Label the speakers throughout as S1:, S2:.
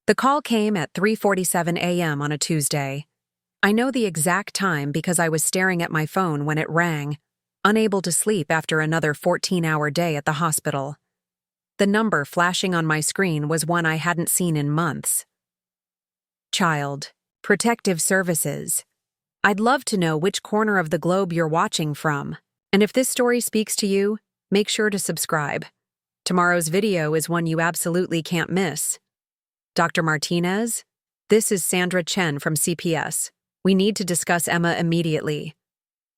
S1: The call came at 3:47 a.m. on a Tuesday. I know the exact time because I was staring at my phone when it rang, unable to sleep after another 14-hour day at the hospital. The number flashing on my screen was one I hadn't seen in months. Child Protective Services. I'd love to know which corner of the globe you're watching from, and if this story speaks to you, make sure to subscribe. Tomorrow's video is one you absolutely can't miss. Dr. Martinez, this is Sandra Chen from CPS. We need to discuss Emma immediately.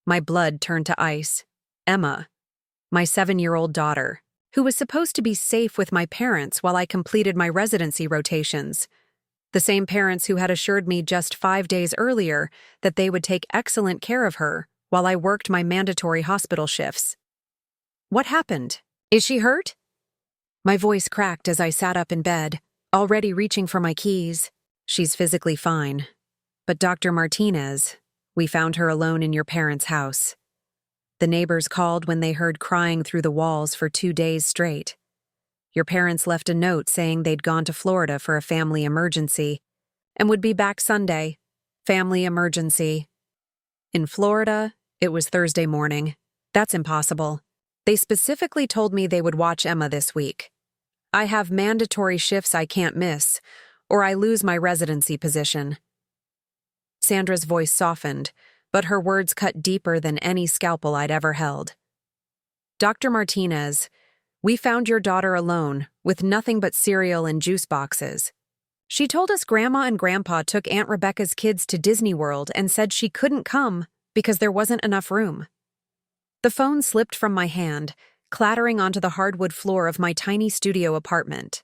S1: My blood turned to ice. Emma, my 7-year-old daughter, who was supposed to be safe with my parents while I completed my residency rotations. The same parents who had assured me just 5 days earlier that they would take excellent care of her while I worked my mandatory hospital shifts. What happened? Is she hurt? My voice cracked as I sat up in bed, already reaching for my keys. She's physically fine. But Dr. Martinez, we found her alone in your parents' house. The neighbors called when they heard crying through the walls for 2 days straight. Your parents left a note saying they'd gone to Florida for a family emergency and would be back Sunday. Family emergency. In Florida, it was Thursday morning. That's impossible. They specifically told me they would watch Emma this week. I have mandatory shifts I can't miss, or I lose my residency position. Sandra's voice softened, but her words cut deeper than any scalpel I'd ever held. Dr. Martinez, we found your daughter alone, with nothing but cereal and juice boxes. She told us Grandma and Grandpa took Aunt Rebecca's kids to Disney World and said she couldn't come because there wasn't enough room. The phone slipped from my hand, clattering onto the hardwood floor of my tiny studio apartment.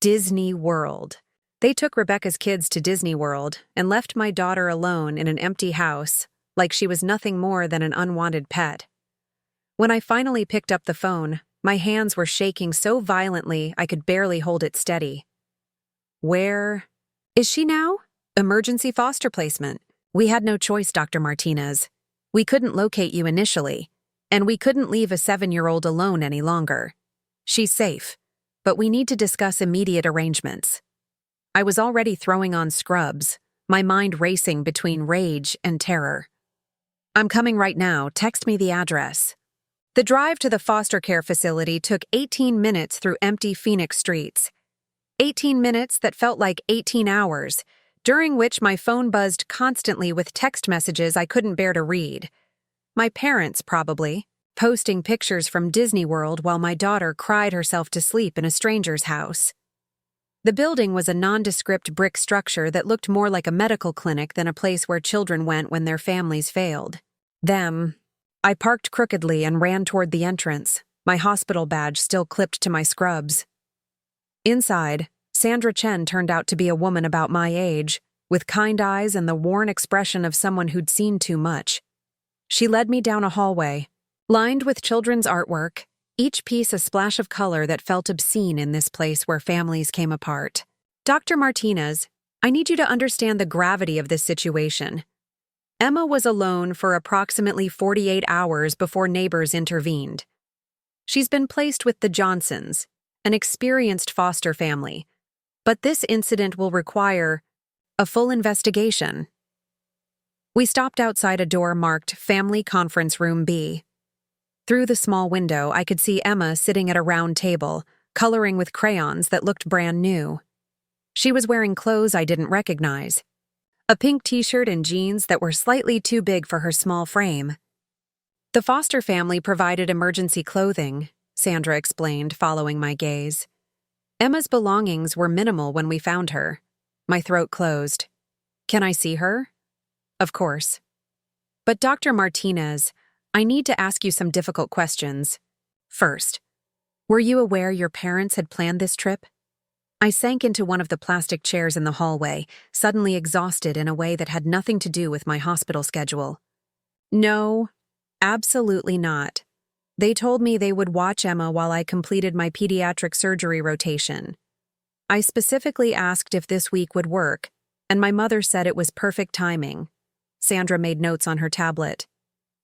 S1: Disney World. They took Rebecca's kids to Disney World and left my daughter alone in an empty house, like she was nothing more than an unwanted pet. When I finally picked up the phone, my hands were shaking so violently I could barely hold it steady. Where is she now? Emergency foster placement. We had no choice, Dr. Martinez. We couldn't locate you initially, and we couldn't leave a 7-year-old alone any longer. She's safe, but we need to discuss immediate arrangements. I was already throwing on scrubs, my mind racing between rage and terror. I'm coming right now. Text me the address. The drive to the foster care facility took 18 minutes through empty Phoenix streets. 18 minutes that felt like 18 hours, during which my phone buzzed constantly with text messages I couldn't bear to read. My parents, probably, posting pictures from Disney World while my daughter cried herself to sleep in a stranger's house. The building was a nondescript brick structure that looked more like a medical clinic than a place where children went when their families failed. I parked crookedly and ran toward the entrance, my hospital badge still clipped to my scrubs. Inside, Sandra Chen turned out to be a woman about my age, with kind eyes and the worn expression of someone who'd seen too much. She led me down a hallway, lined with children's artwork, each piece a splash of color that felt obscene in this place where families came apart. Dr. Martinez, I need you to understand the gravity of this situation. Emma was alone for approximately 48 hours before neighbors intervened. She's been placed with the Johnsons, an experienced foster family, but this incident will require a full investigation. We stopped outside a door marked Family Conference Room B. Through the small window, I could see Emma sitting at a round table, coloring with crayons that looked brand new. She was wearing clothes I didn't recognize. A pink t-shirt and jeans that were slightly too big for her small frame. The foster family provided emergency clothing, Sandra explained, following my gaze. Emma's belongings were minimal when we found her. My throat closed. Can I see her? Of course. But Dr. Martinez, I need to ask you some difficult questions. First, were you aware your parents had planned this trip? I sank into one of the plastic chairs in the hallway, suddenly exhausted in a way that had nothing to do with my hospital schedule. No, absolutely not. They told me they would watch Emma while I completed my pediatric surgery rotation. I specifically asked if this week would work, and my mother said it was perfect timing. Sandra made notes on her tablet.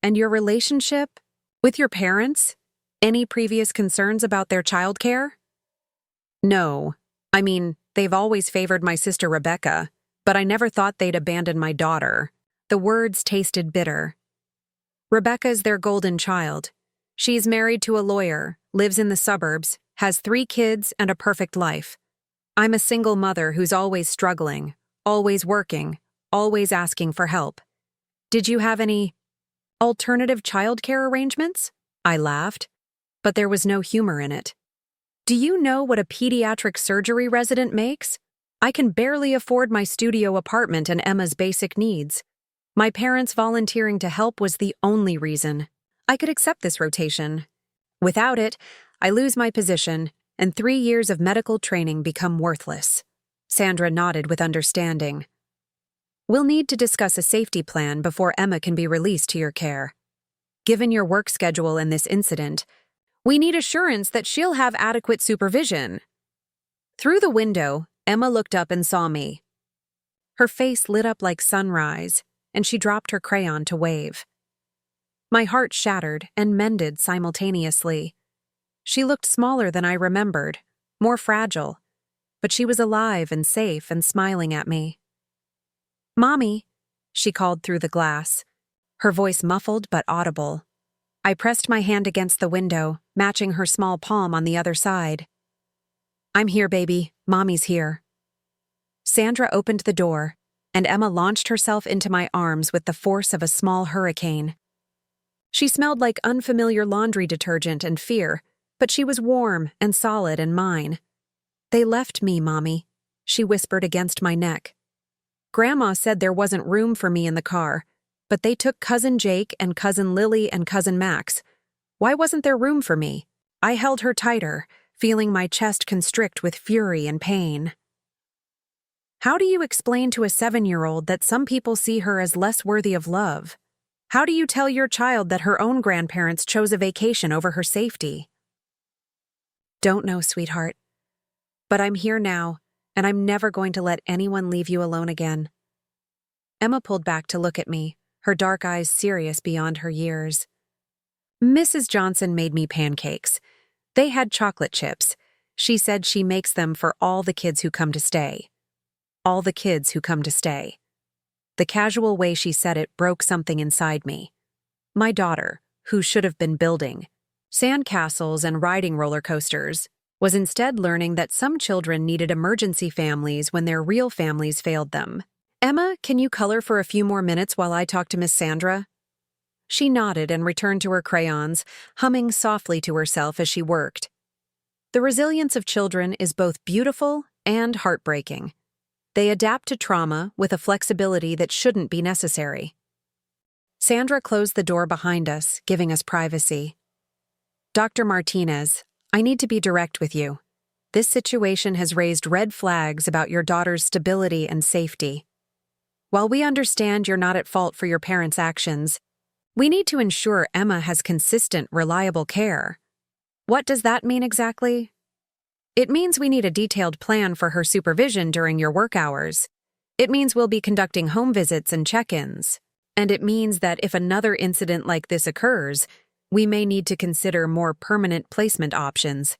S1: And your relationship with your parents? Any previous concerns about their childcare? No. I mean, they've always favored my sister Rebecca, but I never thought they'd abandon my daughter." The words tasted bitter. "Rebecca's their golden child. She's married to a lawyer, lives in the suburbs, has 3 kids and a perfect life. I'm a single mother who's always struggling, always working, always asking for help. Did you have any alternative childcare arrangements?" I laughed, but there was no humor in it. "Do you know what a pediatric surgery resident makes? I can barely afford my studio apartment and Emma's basic needs. My parents volunteering to help was the only reason I could accept this rotation. Without it, I lose my position, and 3 years of medical training become worthless." Sandra nodded with understanding. "We'll need to discuss a safety plan before Emma can be released to your care. Given your work schedule and this incident, we need assurance that she'll have adequate supervision." Through the window, Emma looked up and saw me. Her face lit up like sunrise, and she dropped her crayon to wave. My heart shattered and mended simultaneously. She looked smaller than I remembered, more fragile, but she was alive and safe and smiling at me. "Mommy," she called through the glass, her voice muffled but audible. I pressed my hand against the window, matching her small palm on the other side. "I'm here, baby. Mommy's here." Sandra opened the door, and Emma launched herself into my arms with the force of a small hurricane. She smelled like unfamiliar laundry detergent and fear, but she was warm and solid and mine. "They left me, Mommy," she whispered against my neck. "Grandma said there wasn't room for me in the car, but they took Cousin Jake and Cousin Lily and Cousin Max. Why wasn't there room for me?" I held her tighter, feeling my chest constrict with fury and pain. "How do you explain to a 7-year-old that some people see her as less worthy of love? How do you tell your child that her own grandparents chose a vacation over her safety?" "Don't know, sweetheart. But I'm here now, and I'm never going to let anyone leave you alone again." Emma pulled back to look at me, her dark eyes serious beyond her years. "Mrs. Johnson made me pancakes. They had chocolate chips. She said she makes them for all the kids who come to stay. All the kids who come to stay." The casual way she said it broke something inside me. My daughter, who should have been building sandcastles and riding roller coasters, was instead learning that some children needed emergency families when their real families failed them. "Emma, can you color for a few more minutes while I talk to Miss Sandra?" She nodded and returned to her crayons, humming softly to herself as she worked. The resilience of children is both beautiful and heartbreaking. They adapt to trauma with a flexibility that shouldn't be necessary. Sandra closed the door behind us, giving us privacy. "Dr. Martinez, I need to be direct with you. This situation has raised red flags about your daughter's stability and safety. While we understand you're not at fault for your parents' actions, we need to ensure Emma has consistent, reliable care." "What does that mean exactly?" "It means we need a detailed plan for her supervision during your work hours. It means we'll be conducting home visits and check-ins. And it means that if another incident like this occurs, we may need to consider more permanent placement options."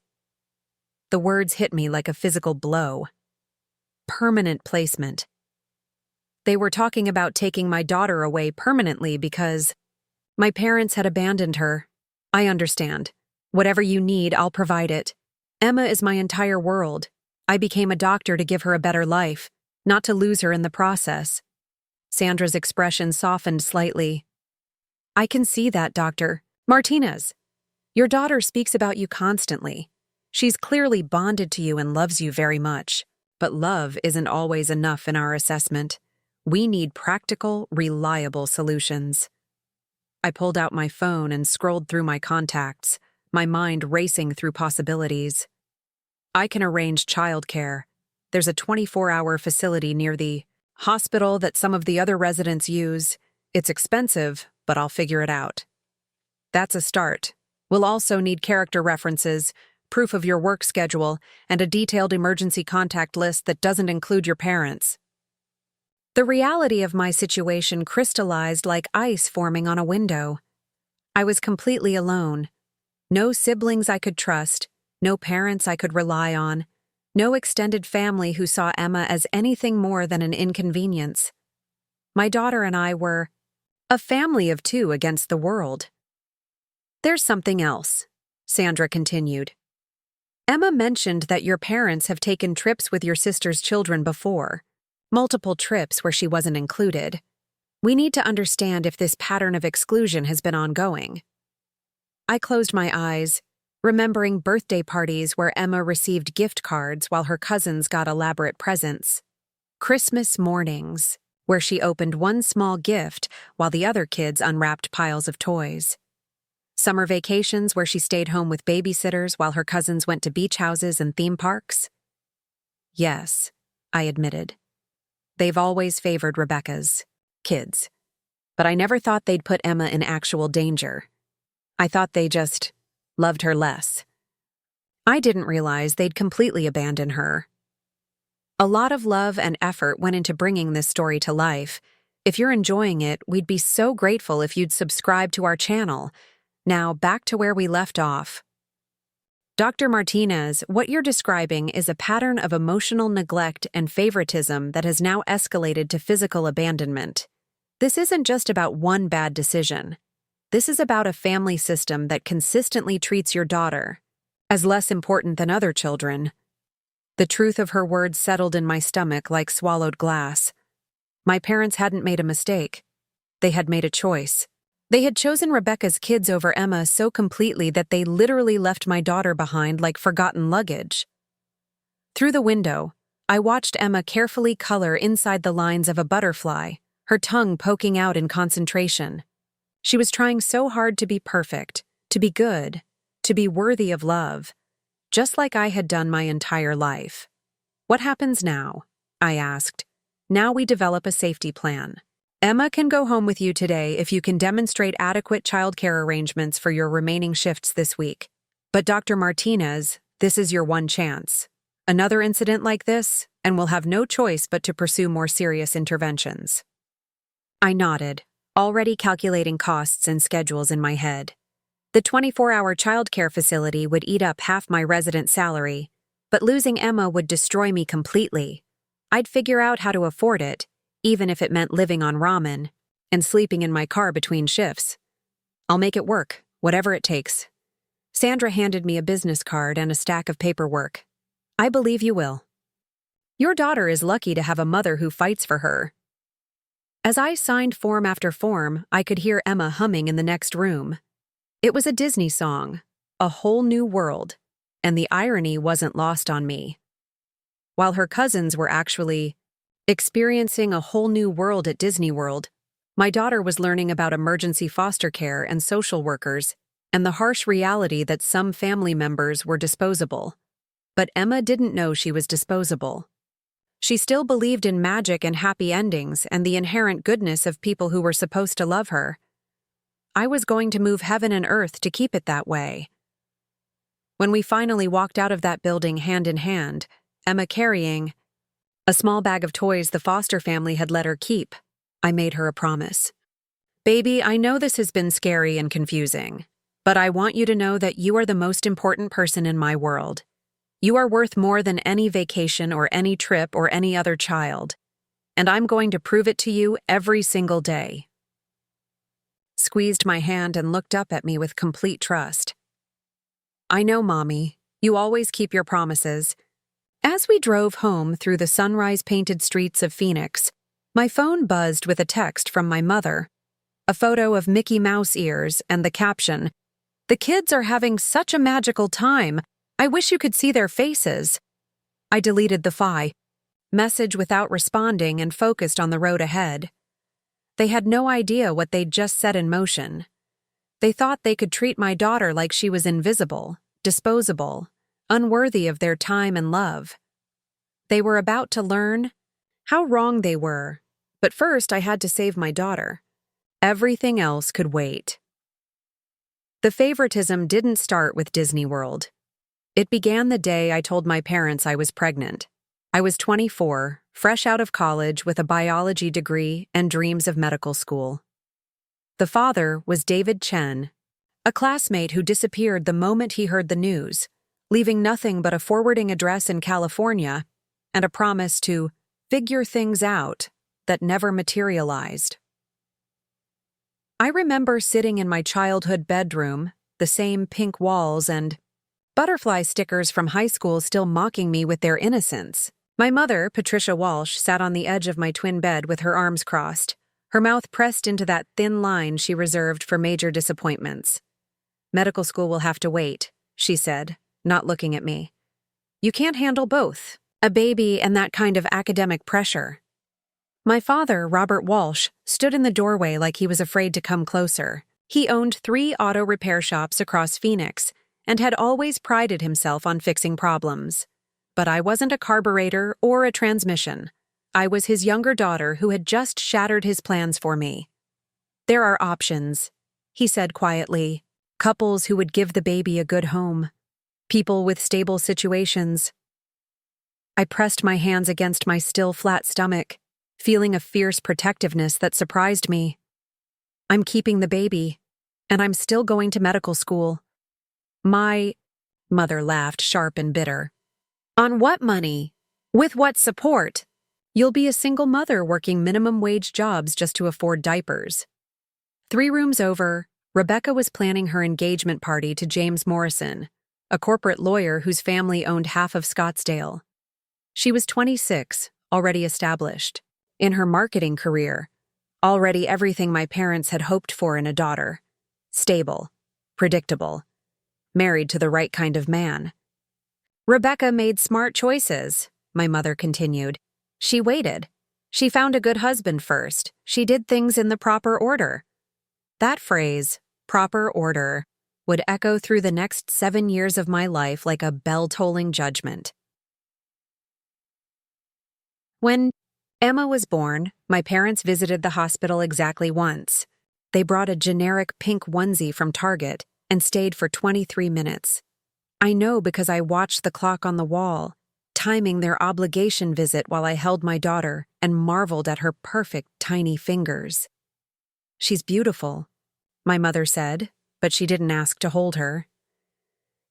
S1: The words hit me like a physical blow. Permanent placement. They were talking about taking my daughter away permanently because my parents had abandoned her. "I understand. Whatever you need, I'll provide it. Emma is my entire world. I became a doctor to give her a better life, not to lose her in the process." Sandra's expression softened slightly. "I can see that, Dr. Martinez. Your daughter speaks about you constantly. She's clearly bonded to you and loves you very much. But love isn't always enough in our assessment. We need practical, reliable solutions." I pulled out my phone and scrolled through my contacts, my mind racing through possibilities. "I can arrange childcare. There's a 24-hour facility near the hospital that some of the other residents use. It's expensive, but I'll figure it out." "That's a start. We'll also need character references, proof of your work schedule, and a detailed emergency contact list that doesn't include your parents." The reality of my situation crystallized like ice forming on a window. I was completely alone. No siblings I could trust, no parents I could rely on, No extended family who saw Emma as anything more than an inconvenience. My daughter and I were a family of two against the world. There's something else, Sandra continued. Emma mentioned that your parents have taken trips with your sister's children before, multiple trips where she wasn't included. We need to understand if this pattern of exclusion has been ongoing. I closed my eyes, remembering birthday parties where Emma received gift cards while her cousins got elaborate presents. Christmas mornings, where she opened one small gift while the other kids unwrapped piles of toys. Summer vacations where she stayed home with babysitters while her cousins went to beach houses and theme parks. Yes, I admitted. They've always favored Rebecca's kids. But I never thought they'd put Emma in actual danger. I thought they just loved her less. I didn't realize they'd completely abandon her. A lot of love and effort went into bringing this story to life. If you're enjoying it, we'd be so grateful if you'd subscribe to our channel. Now, back to where we left off. Dr. Martinez, what you're describing is a pattern of emotional neglect and favoritism that has now escalated to physical abandonment. This isn't just about one bad decision. This is about a family system that consistently treats your daughter as less important than other children. The truth of her words settled in my stomach like swallowed glass. My parents hadn't made a mistake. They had made a choice. They had chosen Rebecca's kids over Emma so completely that they literally left my daughter behind like forgotten luggage. Through the window, I watched Emma carefully color inside the lines of a butterfly, her tongue poking out in concentration. She was trying so hard to be perfect, to be good, to be worthy of love, just like I had done my entire life. What happens now? I asked. Now we develop a safety plan. Emma can go home with you today if you can demonstrate adequate childcare arrangements for your remaining shifts this week. But Dr. Martinez, this is your one chance. Another incident like this, and we'll have no choice but to pursue more serious interventions. I nodded, already calculating costs and schedules in my head. The 24-hour childcare facility would eat up half my resident salary, but losing Emma would destroy me completely. I'd figure out how to afford it, even if it meant living on ramen and sleeping in my car between shifts. I'll make it work, whatever it takes. Sandra handed me a business card and a stack of paperwork. I believe you will. Your daughter is lucky to have a mother who fights for her. As I signed form after form, I could hear Emma humming in the next room. It was a Disney song, A Whole New World, and the irony wasn't lost on me. While her cousins were actually experiencing a whole new world at Disney World, my daughter was learning about emergency foster care and social workers and the harsh reality that some family members were disposable. But Emma didn't know she was disposable. She still believed in magic and happy endings and the inherent goodness of people who were supposed to love her. I was going to move heaven and earth to keep it that way. When we finally walked out of that building hand in hand, Emma carrying a small bag of toys the foster family had let her keep, I made her a promise. Baby, I know this has been scary and confusing, but I want you to know that you are the most important person in my world. You are worth more than any vacation or any trip or any other child, and I'm going to prove it to you every single day. Squeezed my hand and looked up at me with complete trust. I know, Mommy. You always keep your promises. As we drove home through the sunrise-painted streets of Phoenix, my phone buzzed with a text from my mother, a photo of Mickey Mouse ears and the caption, "The kids are having such a magical time. I wish you could see their faces." I deleted the message without responding and focused on the road ahead. They had no idea what they'd just set in motion. They thought they could treat my daughter like she was invisible, disposable, unworthy of their time and love. They were about to learn how wrong they were, but first I had to save my daughter. Everything else could wait. The favoritism didn't start with Disney World. It began the day I told my parents I was pregnant. I was 24, fresh out of college with a biology degree and dreams of medical school. The father was David Chen, a classmate who disappeared the moment he heard the news, leaving nothing but a forwarding address in California and a promise to figure things out that never materialized. I remember sitting in my childhood bedroom, the same pink walls and butterfly stickers from high school still mocking me with their innocence. My mother, Patricia Walsh, sat on the edge of my twin bed with her arms crossed, her mouth pressed into that thin line she reserved for major disappointments. "Medical school will have to wait," she said, not looking at me. "You can't handle both, a baby and that kind of academic pressure." My father, Robert Walsh, stood in the doorway like he was afraid to come closer. He owned 3 auto repair shops across Phoenix and had always prided himself on fixing problems. But I wasn't a carburetor or a transmission. I was his younger daughter who had just shattered his plans for me. "There are options," he said quietly. "Couples who would give the baby a good home. People with stable situations." I pressed my hands against my still flat stomach, feeling a fierce protectiveness that surprised me. "I'm keeping the baby, and I'm still going to medical school." My mother laughed, sharp and bitter. "On what money? With what support? You'll be a single mother working minimum wage jobs just to afford diapers." 3 rooms over, Rebecca was planning her engagement party to James Morrison, a corporate lawyer whose family owned half of Scottsdale. She was 26, already established. In her marketing career, already everything my parents had hoped for in a daughter. Stable, predictable, married to the right kind of man. "Rebecca made smart choices," my mother continued. "She waited. She found a good husband first. She did things in the proper order." That phrase, proper order, would echo through the next 7 years of my life like a bell-tolling judgment. When Emma was born, my parents visited the hospital exactly once. They brought a generic pink onesie from Target and stayed for 23 minutes. I know because I watched the clock on the wall, timing their obligation visit while I held my daughter and marveled at her perfect tiny fingers. "She's beautiful," my mother said, but she didn't ask to hold her.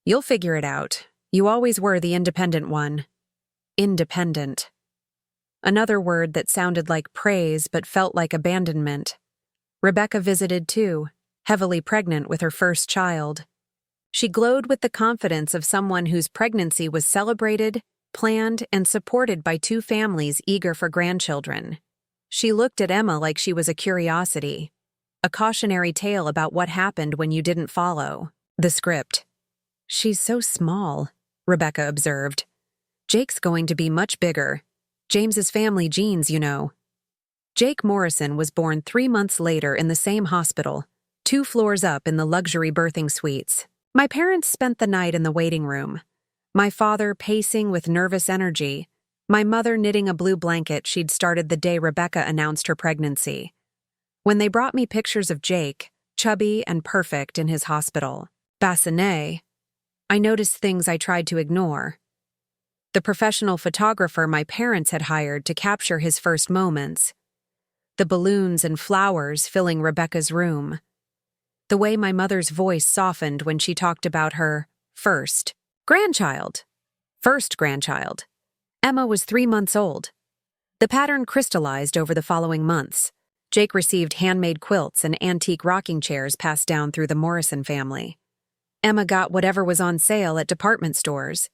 S1: "You'll figure it out. You always were the independent one." Independent. Another word that sounded like praise but felt like abandonment. Rebecca visited too, heavily pregnant with her first child. She glowed with the confidence of someone whose pregnancy was celebrated, planned, and supported by 2 families eager for grandchildren. She looked at Emma like she was a curiosity, a cautionary tale about what happened when you didn't follow the script. "She's so small," Rebecca observed. "Jake's going to be much bigger. James's family genes, you know." Jake Morrison was born 3 months later in the same hospital, 2 floors up in the luxury birthing suites. My parents spent the night in the waiting room, my father pacing with nervous energy, my mother knitting a blue blanket she'd started the day Rebecca announced her pregnancy. When they brought me pictures of Jake, chubby and perfect in his hospital bassinet, I noticed things I tried to ignore. The professional photographer my parents had hired to capture his first moments. The balloons and flowers filling Rebecca's room. The way my mother's voice softened when she talked about her first grandchild. Emma was 3 months old. The pattern crystallized over the following months. Jake received handmade quilts and antique rocking chairs passed down through the Morrison family. Emma got whatever was on sale at department stores.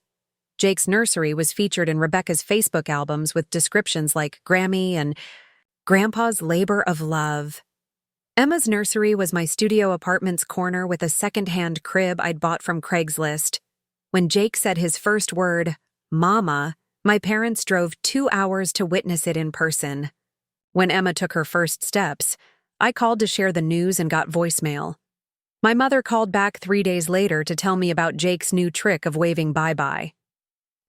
S1: Jake's nursery was featured in Rebecca's Facebook albums with descriptions like Grammy and Grandpa's labor of love. Emma's nursery was my studio apartment's corner with a second-hand crib I'd bought from Craigslist. When Jake said his first word, "Mama," my parents drove 2 hours to witness it in person. When Emma took her first steps, I called to share the news and got voicemail. My mother called back 3 days later to tell me about Jake's new trick of waving bye-bye.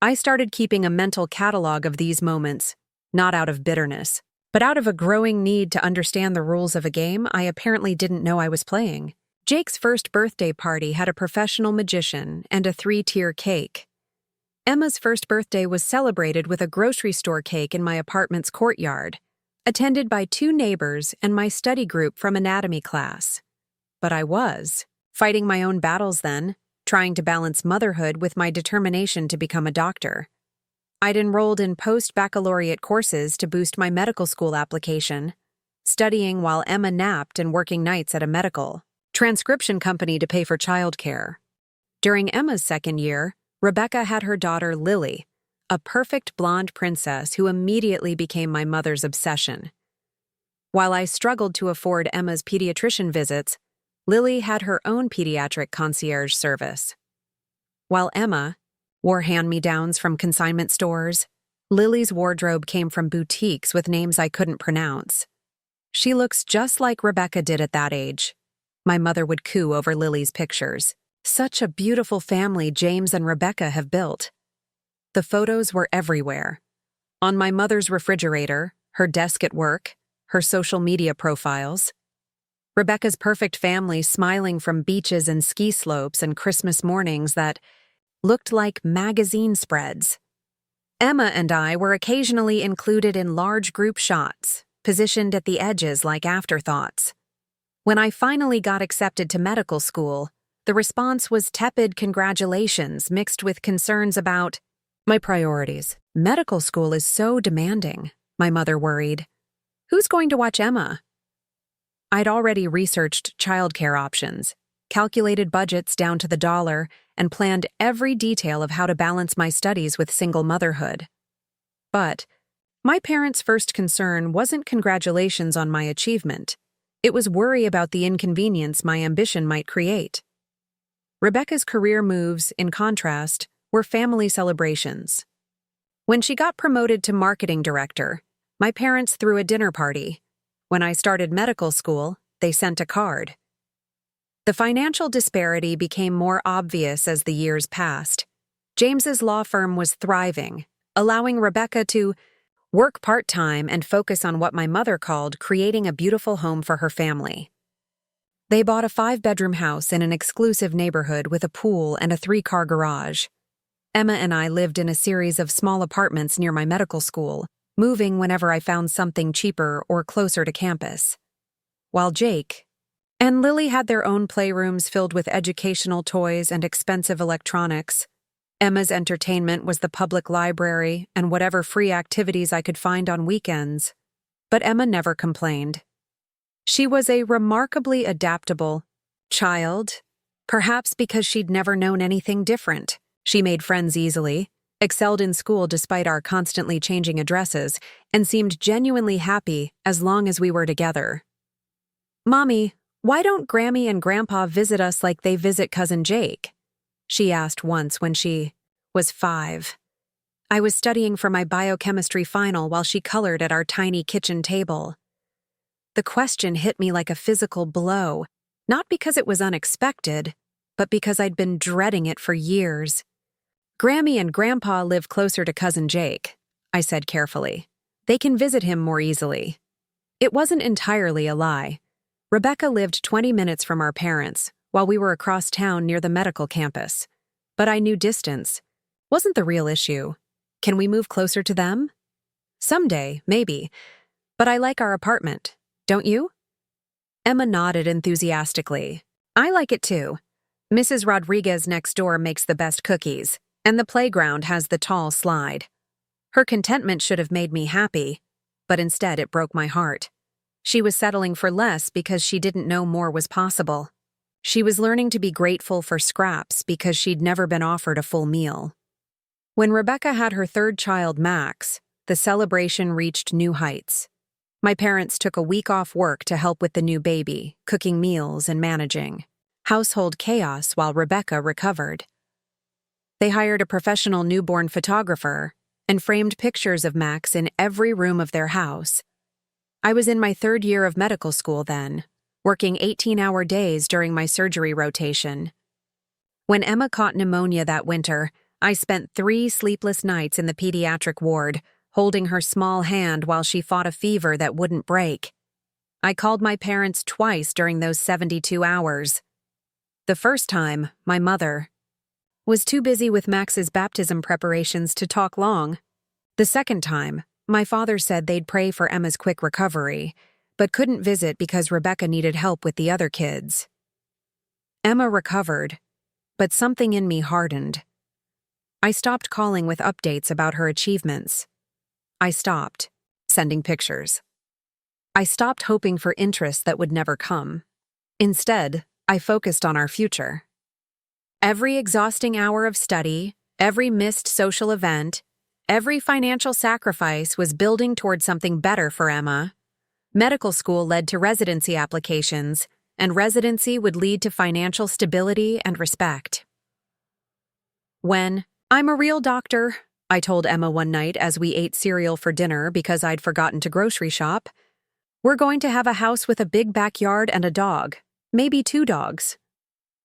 S1: I started keeping a mental catalog of these moments, not out of bitterness, but out of a growing need to understand the rules of a game I apparently didn't know I was playing. Jake's first birthday party had a professional magician and a 3-tier cake. Emma's first birthday was celebrated with a grocery store cake in my apartment's courtyard, attended by 2 neighbors and my study group from anatomy class. But I was fighting my own battles then, trying to balance motherhood with my determination to become a doctor. I'd enrolled in post-baccalaureate courses to boost my medical school application, studying while Emma napped and working nights at a medical transcription company to pay for childcare. During Emma's second year, Rebecca had her daughter Lily, a perfect blonde princess who immediately became my mother's obsession. While I struggled to afford Emma's pediatrician visits, Lily had her own pediatric concierge service. While Emma wore hand-me-downs from consignment stores, Lily's wardrobe came from boutiques with names I couldn't pronounce. She looks just like Rebecca did at that age. My mother would coo over Lily's pictures. Such a beautiful family James and Rebecca have built. The photos were everywhere. On my mother's refrigerator, her desk at work, her social media profiles. Rebecca's perfect family smiling from beaches and ski slopes and Christmas mornings that looked like magazine spreads. Emma and I were occasionally included in large group shots, positioned at the edges like afterthoughts. When I finally got accepted to medical school, the response was tepid congratulations mixed with concerns about my priorities. Medical school is so demanding, my mother worried. Who's going to watch Emma? I'd already researched childcare options, calculated budgets down to the dollar, and planned every detail of how to balance my studies with single motherhood. But my parents' first concern wasn't congratulations on my achievement. It was worry about the inconvenience my ambition might create. Rebecca's career moves, in contrast, were family celebrations. When she got promoted to marketing director, my parents threw a dinner party. When I started medical school, they sent a card. The financial disparity became more obvious as the years passed. James's law firm was thriving, allowing Rebecca to work part-time and focus on what my mother called creating a beautiful home for her family. They bought a 5-bedroom house in an exclusive neighborhood with a pool and a 3-car garage. Emma and I lived in a series of small apartments near my medical school, moving whenever I found something cheaper or closer to campus. While Jake and Lily had their own playrooms filled with educational toys and expensive electronics, Emma's entertainment was the public library and whatever free activities I could find on weekends. But Emma never complained. She was a remarkably adaptable child, perhaps because she'd never known anything different. She made friends easily, excelled in school despite our constantly changing addresses, and seemed genuinely happy as long as we were together. "Mommy, why don't Grammy and Grandpa visit us like they visit Cousin Jake?" she asked once when she was 5. I was studying for my biochemistry final while she colored at our tiny kitchen table. The question hit me like a physical blow, not because it was unexpected, but because I'd been dreading it for years. "Grammy and Grandpa live closer to Cousin Jake," I said carefully. "They can visit him more easily." It wasn't entirely a lie. Rebecca lived 20 minutes from our parents, while we were across town near the medical campus. But I knew distance wasn't the real issue. Can we move closer to them? Someday, maybe. But I like our apartment, don't you? Emma nodded enthusiastically. I like it too. Mrs. Rodriguez next door makes the best cookies, and the playground has the tall slide. Her contentment should have made me happy, but instead it broke my heart. She was settling for less because she didn't know more was possible. She was learning to be grateful for scraps because she'd never been offered a full meal. When Rebecca had her third child, Max, the celebration reached new heights. My parents took a week off work to help with the new baby, cooking meals and managing household chaos while Rebecca recovered. They hired a professional newborn photographer and framed pictures of Max in every room of their house. I was in my 3rd year of medical school then, working 18-hour days during my surgery rotation. When Emma caught pneumonia that winter, I spent 3 sleepless nights in the pediatric ward, holding her small hand while she fought a fever that wouldn't break. I called my parents twice during those 72 hours. The first time, my mother was too busy with Max's baptism preparations to talk long. The second time, my father said they'd pray for Emma's quick recovery, but couldn't visit because Rebecca needed help with the other kids. Emma recovered, but something in me hardened. I stopped calling with updates about her achievements. I stopped sending pictures. I stopped hoping for interest that would never come. Instead, I focused on our future. Every exhausting hour of study, every missed social event, every financial sacrifice was building toward something better for Emma. Medical school led to residency applications, and residency would lead to financial stability and respect. When I'm a real doctor, I told Emma one night as we ate cereal for dinner because I'd forgotten to grocery shop, we're going to have a house with a big backyard and a dog, maybe 2 dogs.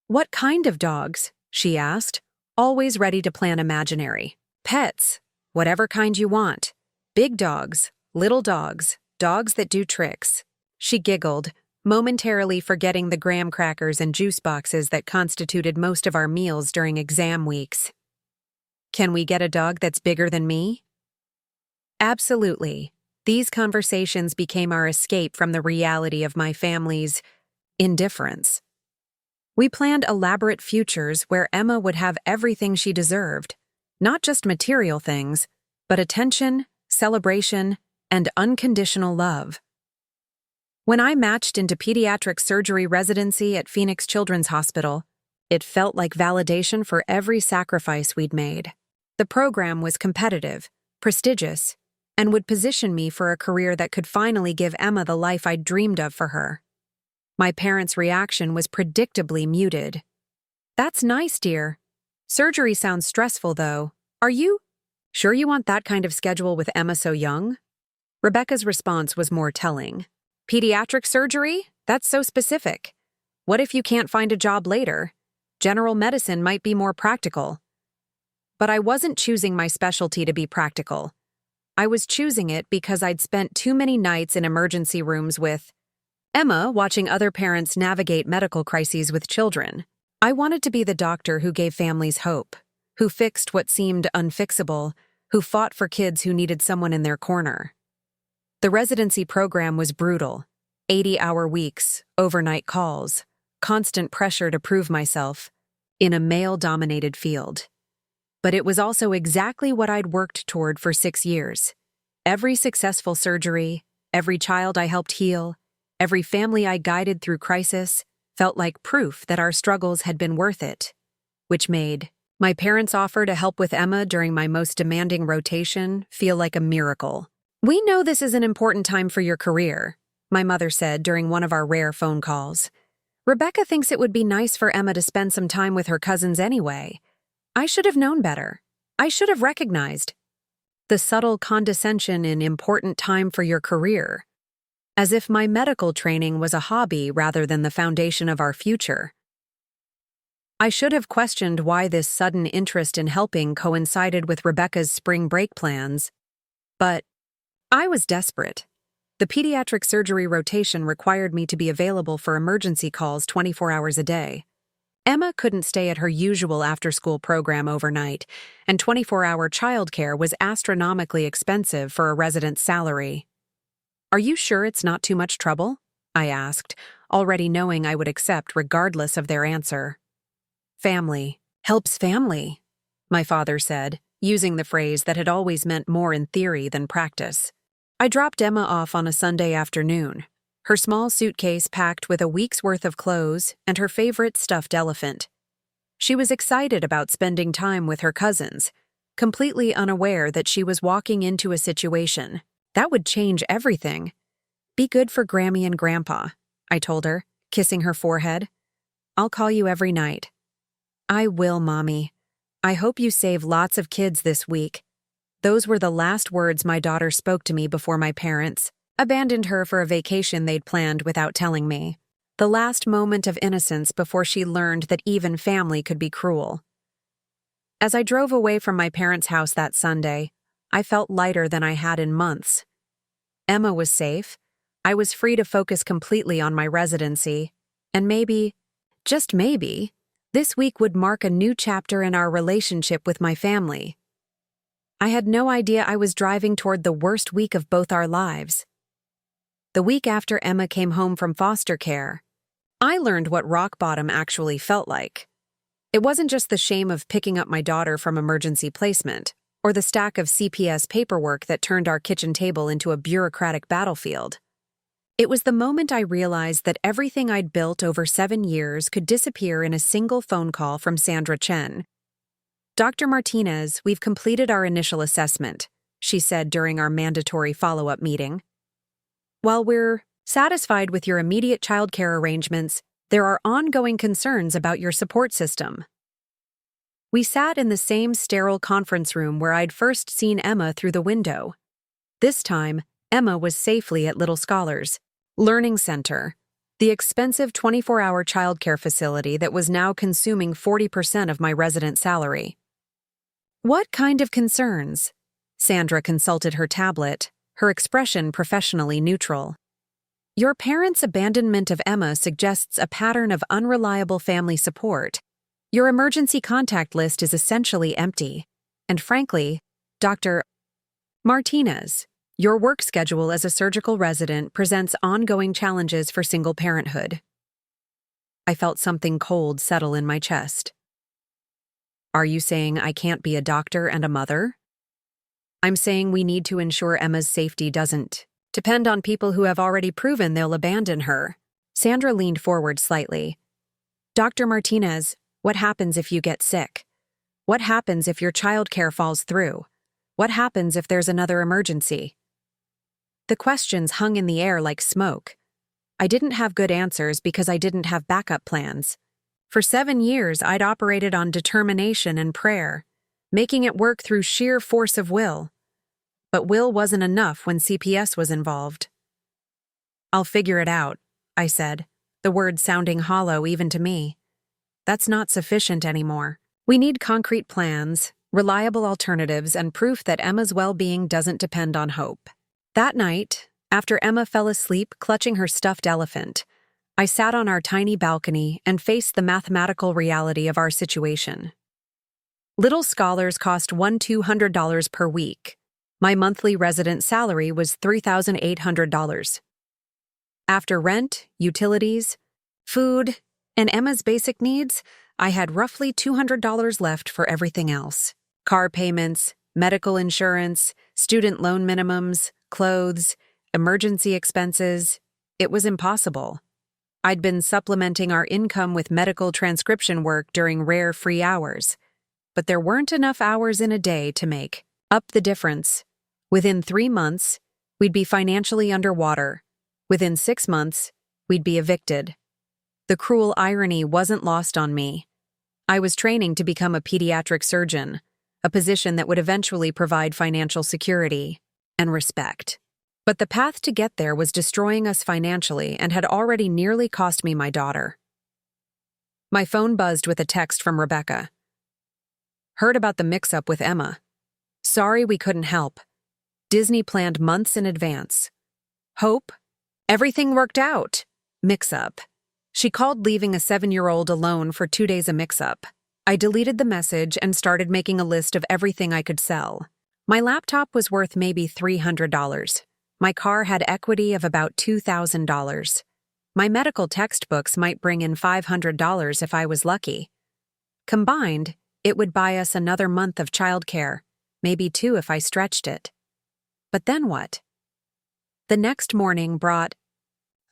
S1: What kind of dogs? She asked, always ready to plan imaginary. Pets, whatever kind you want. Big dogs, little dogs, dogs that do tricks. She giggled, momentarily forgetting the graham crackers and juice boxes that constituted most of our meals during exam weeks. Can we get a dog that's bigger than me? Absolutely. These conversations became our escape from the reality of my family's indifference. We planned elaborate futures where Emma would have everything she deserved, not just material things, but attention, celebration, and unconditional love. When I matched into pediatric surgery residency at Phoenix Children's Hospital, it felt like validation for every sacrifice we'd made. The program was competitive, prestigious, and would position me for a career that could finally give Emma the life I'd dreamed of for her. My parents' reaction was predictably muted. That's nice, dear. Surgery sounds stressful, though. Are you sure you want that kind of schedule with Emma so young? Rebecca's response was more telling. Pediatric surgery? That's so specific. What if you can't find a job later? General medicine might be more practical. But I wasn't choosing my specialty to be practical. I was choosing it because I'd spent too many nights in emergency rooms with Emma watching other parents navigate medical crises with children. I wanted to be the doctor who gave families hope, who fixed what seemed unfixable, who fought for kids who needed someone in their corner. The residency program was brutal. 80-hour weeks, overnight calls, constant pressure to prove myself, in a male-dominated field. But it was also exactly what I'd worked toward for 6 years. Every successful surgery, every child I helped heal, every family I guided through crisis felt like proof that our struggles had been worth it, which made my parents' offer to help with Emma during my most demanding rotation feel like a miracle. We know this is an important time for your career, my mother said during one of our rare phone calls. Rebecca thinks it would be nice for Emma to spend some time with her cousins anyway. I should have known better. I should have recognized the subtle condescension in important time for your career, as if my medical training was a hobby rather than the foundation of our future. I should have questioned why this sudden interest in helping coincided with Rebecca's spring break plans, but I was desperate. The pediatric surgery rotation required me to be available for emergency calls 24 hours a day. Emma couldn't stay at her usual after-school program overnight, and 24-hour childcare was astronomically expensive for a resident's salary. Are you sure it's not too much trouble? I asked, already knowing I would accept regardless of their answer. Family helps family, my father said, using the phrase that had always meant more in theory than practice. I dropped Emma off on a Sunday afternoon, her small suitcase packed with a week's worth of clothes and her favorite stuffed elephant. She was excited about spending time with her cousins, completely unaware that she was walking into a situation that would change everything. Be good for Grammy and Grandpa, I told her, kissing her forehead. I'll call you every night. I will, Mommy. I hope you save lots of kids this week. Those were the last words my daughter spoke to me before my parents abandoned her for a vacation they'd planned without telling me. The last moment of innocence before she learned that even family could be cruel. As I drove away from my parents' house that Sunday, I felt lighter than I had in months. Emma was safe. I was free to focus completely on my residency, and maybe, just maybe, this week would mark a new chapter in our relationship with my family. I had no idea I was driving toward the worst week of both our lives. The week after Emma came home from foster care, I learned what rock bottom actually felt like. It wasn't just the shame of picking up my daughter from emergency placement, or the stack of CPS paperwork that turned our kitchen table into a bureaucratic battlefield. It was the moment I realized that everything I'd built over 7 years could disappear in a single phone call from Sandra Chen. "Dr. Martinez, we've completed our initial assessment," she said during our mandatory follow-up meeting. "While we're satisfied with your immediate childcare arrangements, there are ongoing concerns about your support system." We sat in the same sterile conference room where I'd first seen Emma through the window. This time, Emma was safely at Little Scholars Learning Center, the expensive 24-hour childcare facility that was now consuming 40% of my resident salary. "What kind of concerns?" Sandra consulted her tablet, her expression professionally neutral. "Your parents' abandonment of Emma suggests a pattern of unreliable family support. Your emergency contact list is essentially empty. And frankly, Dr. Martinez, your work schedule as a surgical resident presents ongoing challenges for single parenthood." I felt something cold settle in my chest. "Are you saying I can't be a doctor and a mother?" "I'm saying we need to ensure Emma's safety doesn't depend on people who have already proven they'll abandon her." Sandra leaned forward slightly. "Dr. Martinez, what happens if you get sick? What happens if your childcare falls through? What happens if there's another emergency?" The questions hung in the air like smoke. I didn't have good answers because I didn't have backup plans. For 7 years, I'd operated on determination and prayer, making it work through sheer force of will. But will wasn't enough when CPS was involved. "I'll figure it out," I said, the words sounding hollow even to me. That's not sufficient anymore. We need concrete plans, reliable alternatives, and proof that Emma's well-being doesn't depend on hope. That night, after Emma fell asleep clutching her stuffed elephant, I sat on our tiny balcony and faced the mathematical reality of our situation. Little Scholars cost $1,200 per week. My monthly resident salary was $3,800. After rent, utilities, food, and Emma's basic needs, I had roughly $200 left for everything else. Car payments, medical insurance, student loan minimums, clothes, emergency expenses. It was impossible. I'd been supplementing our income with medical transcription work during rare free hours, but there weren't enough hours in a day to make up the difference. Within 3 months, we'd be financially underwater. Within 6 months, we'd be evicted. The cruel irony wasn't lost on me. I was training to become a pediatric surgeon, a position that would eventually provide financial security and respect. But the path to get there was destroying us financially and had already nearly cost me my daughter. My phone buzzed with a text from Rebecca. "Heard about the mix-up with Emma. Sorry we couldn't help. Disney planned months in advance. Hope? Everything worked out. Mix-up." She called leaving a 7-year-old alone for 2 days a mix-up. I deleted the message and started making a list of everything I could sell. My laptop was worth maybe $300. My car had equity of about $2,000. My medical textbooks might bring in $500 if I was lucky. Combined, it would buy us another month of childcare, maybe 2 if I stretched it. But then what? The next morning brought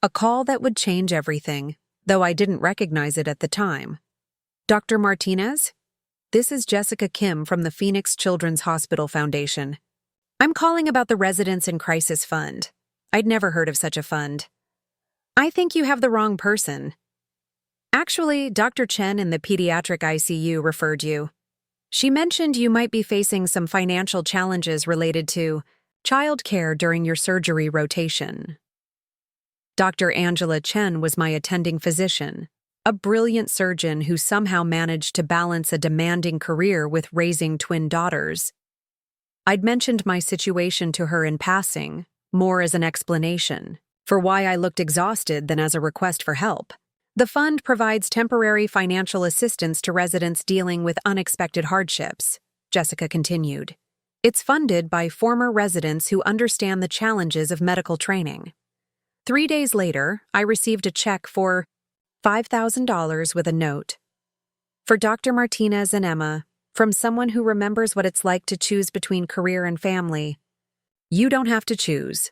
S1: a call that would change everything, though I didn't recognize it at the time. "Dr. Martinez? This is Jessica Kim from the Phoenix Children's Hospital Foundation. I'm calling about the Residents in Crisis Fund. I'd never heard of such a fund. I think you have the wrong person. Actually, Dr. Chen in the pediatric ICU referred you. She mentioned you might be facing some financial challenges related to childcare during your surgery rotation." Dr. Angela Chen was my attending physician, a brilliant surgeon who somehow managed to balance a demanding career with raising twin daughters. I'd mentioned my situation to her in passing, more as an explanation for why I looked exhausted than as a request for help. "The fund provides temporary financial assistance to residents dealing with unexpected hardships," Jessica continued. "It's funded by former residents who understand the challenges of medical training." 3 days later, I received a check for $5,000 with a note. For Dr. Martinez and Emma, from someone who remembers what it's like to choose between career and family, you don't have to choose.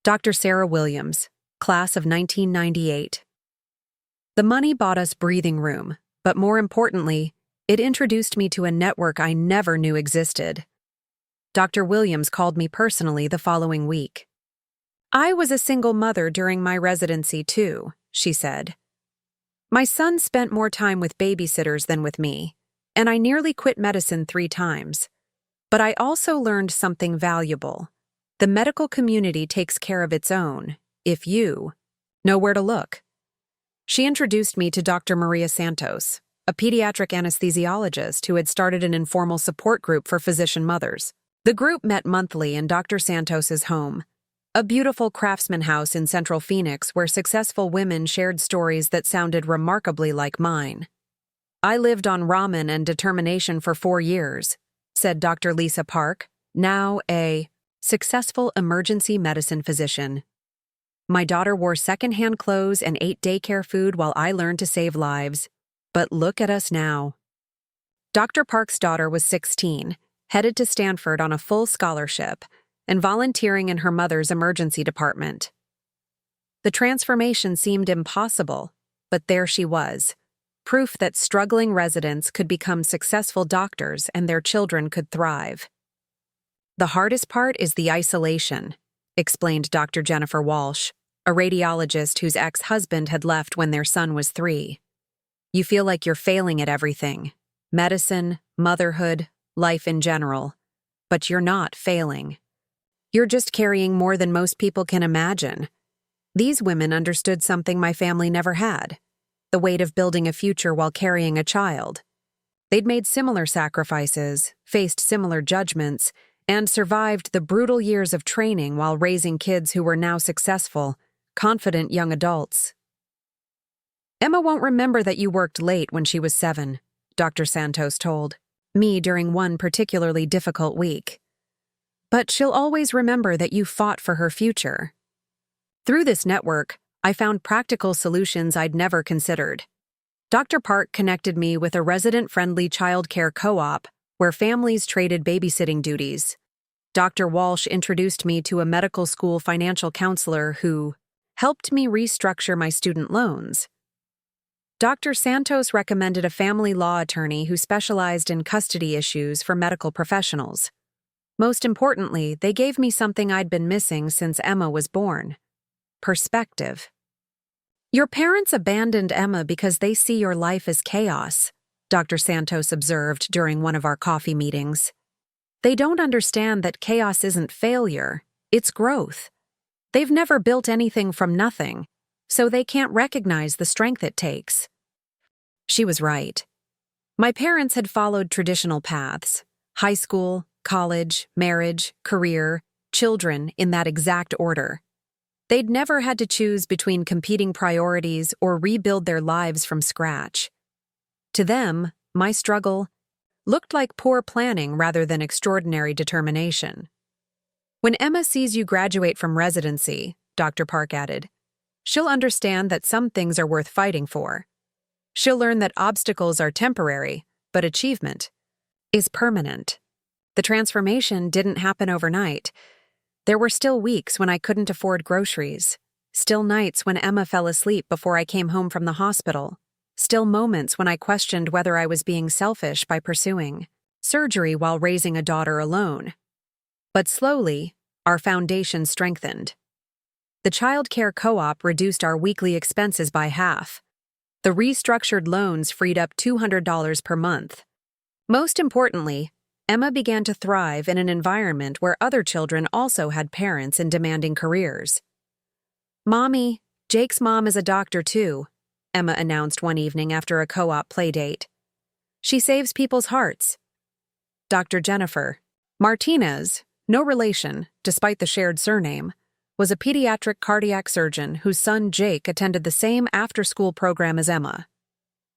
S1: Dr. Sarah Williams, class of 1998. The money bought us breathing room, but more importantly, it introduced me to a network I never knew existed. Dr. Williams called me personally the following week. I was a single mother during my residency too, she said. My son spent more time with babysitters than with me, and I nearly quit medicine 3 times. But I also learned something valuable. The medical community takes care of its own, if you know where to look. She introduced me to Dr. Maria Santos, a pediatric anesthesiologist who had started an informal support group for physician mothers. The group met monthly in Dr. Santos's home, a beautiful craftsman house in central Phoenix where successful women shared stories that sounded remarkably like mine. I lived on ramen and determination for 4 years, said Dr. Lisa Park, now a successful emergency medicine physician. My daughter wore secondhand clothes and ate daycare food while I learned to save lives. But look at us now. Dr. Park's daughter was 16, headed to Stanford on a full scholarship, and volunteering in her mother's emergency department. The transformation seemed impossible, but there she was, proof that struggling residents could become successful doctors and their children could thrive. The hardest part is the isolation, explained Dr. Jennifer Walsh, a radiologist whose ex-husband had left when their son was 3. You feel like you're failing at everything, medicine, motherhood, life in general, but you're not failing. You're just carrying more than most people can imagine. These women understood something my family never had, the weight of building a future while carrying a child. They'd made similar sacrifices, faced similar judgments, and survived the brutal years of training while raising kids who were now successful, confident young adults. Emma won't remember that you worked late when she was 7, Dr. Santos told me during one particularly difficult week. But she'll always remember that you fought for her future. Through this network, I found practical solutions I'd never considered. Dr. Park connected me with a resident-friendly childcare co-op where families traded babysitting duties. Dr. Walsh introduced me to a medical school financial counselor who helped me restructure my student loans. Dr. Santos recommended a family law attorney who specialized in custody issues for medical professionals. Most importantly, they gave me something I'd been missing since Emma was born: perspective. Your parents abandoned Emma because they see your life as chaos, Dr. Santos observed during one of our coffee meetings. They don't understand that chaos isn't failure, it's growth. They've never built anything from nothing, so they can't recognize the strength it takes. She was right. My parents had followed traditional paths: high school, college, marriage, career, children, in that exact order. They'd never had to choose between competing priorities or rebuild their lives from scratch. To them, my struggle looked like poor planning rather than extraordinary determination. When Emma sees you graduate from residency, Dr. Park added, she'll understand that some things are worth fighting for. She'll learn that obstacles are temporary, but achievement is permanent. The transformation didn't happen overnight. There were still weeks when I couldn't afford groceries, still nights when Emma fell asleep before I came home from the hospital, still moments when I questioned whether I was being selfish by pursuing surgery while raising a daughter alone. But slowly, our foundation strengthened. The child care co-op reduced our weekly expenses by half. The restructured loans freed up $200 per month. Most importantly, Emma began to thrive in an environment where other children also had parents in demanding careers. Mommy, Jake's mom is a doctor too, Emma announced one evening after a co-op playdate. She saves people's hearts. Dr. Jennifer Martinez, no relation, despite the shared surname, was a pediatric cardiac surgeon whose son Jake attended the same after-school program as Emma.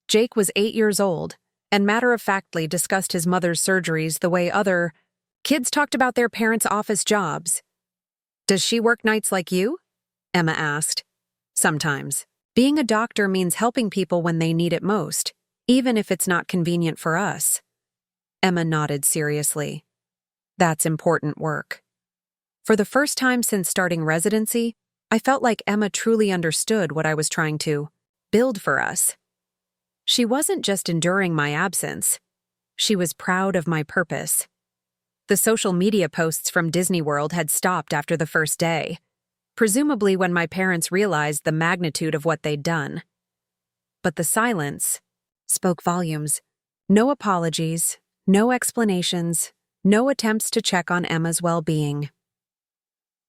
S1: Jake was 8 years old and matter-of-factly discussed his mother's surgeries the way other kids talked about their parents' office jobs. Does she work nights like you? Emma asked. Sometimes. Being a doctor means helping people when they need it most, even if it's not convenient for us. Emma nodded seriously. That's important work. For the first time since starting residency, I felt like Emma truly understood what I was trying to build for us. She wasn't just enduring my absence. She was proud of my purpose. The social media posts from Disney World had stopped after the first day, presumably when my parents realized the magnitude of what they'd done. But the silence spoke volumes. No apologies, no explanations, no attempts to check on Emma's well-being.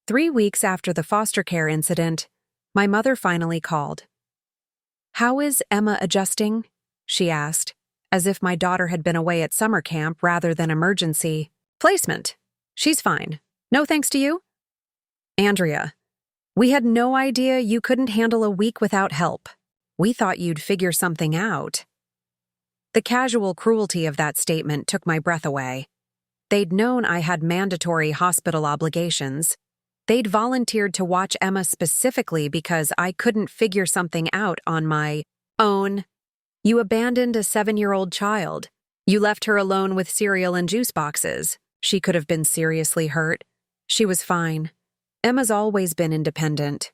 S1: 3 weeks after the foster care incident, my mother finally called. "How is Emma adjusting?" she asked, as if my daughter had been away at summer camp rather than emergency placement. "She's fine. No thanks to you?" "Andrea, we had no idea you couldn't handle a week without help. We thought you'd figure something out." The casual cruelty of that statement took my breath away. They'd known I had mandatory hospital obligations. They'd volunteered to watch Emma specifically because I couldn't figure something out on my own. You abandoned a 7-year-old child. You left her alone with cereal and juice boxes. She could have been seriously hurt. She was fine. Emma's always been independent.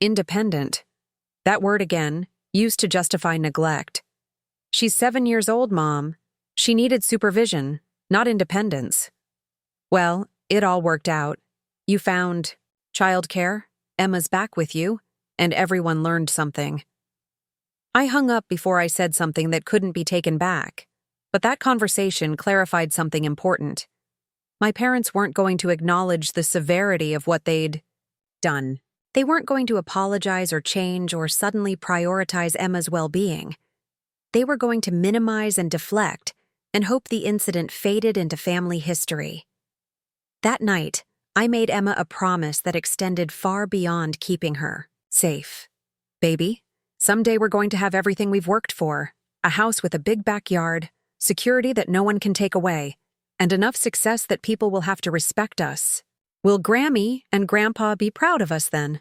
S1: Independent. That word again, used to justify neglect. She's 7 years old, Mom. She needed supervision, not independence. Well, it all worked out. You found childcare, Emma's back with you, and everyone learned something. I hung up before I said something that couldn't be taken back, but that conversation clarified something important. My parents weren't going to acknowledge the severity of what they'd done. They weren't going to apologize or change or suddenly prioritize Emma's well-being. They were going to minimize and deflect and hope the incident faded into family history. That night, I made Emma a promise that extended far beyond keeping her safe. "Baby, someday we're going to have everything we've worked for, a house with a big backyard, security that no one can take away, and enough success that people will have to respect us. Will Grammy and Grandpa be proud of us then?"